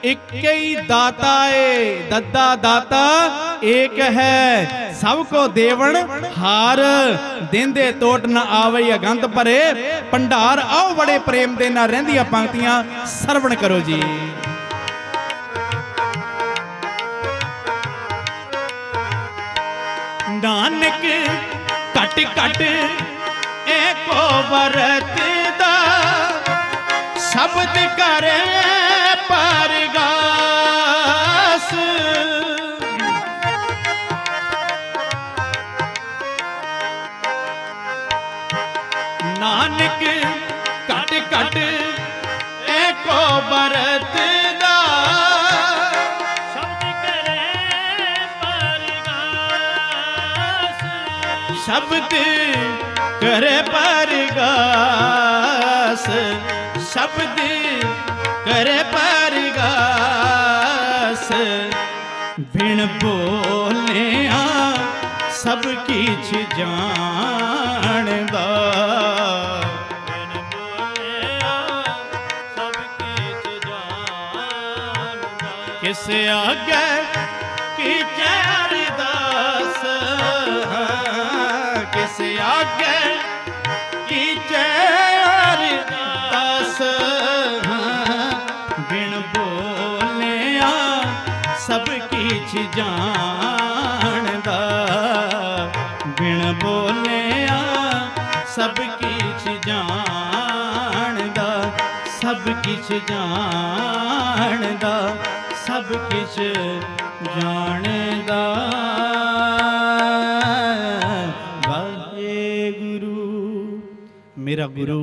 एक ही दाता है, दद्दा दाता एक है, सबको देवन हार, देंदे तोट न आवे अगंत भरे भंडार। आओ बड़े प्रेम दे नाल रहिंदियां पंक्तियां सरवण करो जी। नानक कट कट एको वरतदा, शब्द करे परगास। नानक कट कट एको वरतदा, शब्द करे परगास, शब्द करे परगास। बिन बोलिया सब किछ जानदा, बिन बोलिया सब किछ जानदा। किस आगे की अरदास, किस आगे की अरदास। बिन बोलिया सब किछ जानदा, बिन बोलिया सब किछ जानदा, सब सब किछ जानदा, सब किछ जानदा। वाहेगुरु मेरा गुरु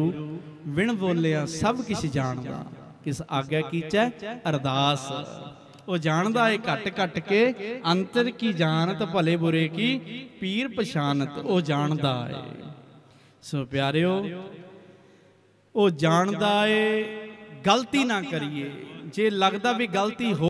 बिन बोलिया सब किछ जानदा। किस आज्ञा कीचै अरदास, वो जानदा है घट घट के अंतर की जानत, भले बुरे की पीर पछानत, वो जानदा है। सो प्यारिओ वो जानदा है, गलती ना करिए। जे लगदा भी गलती हो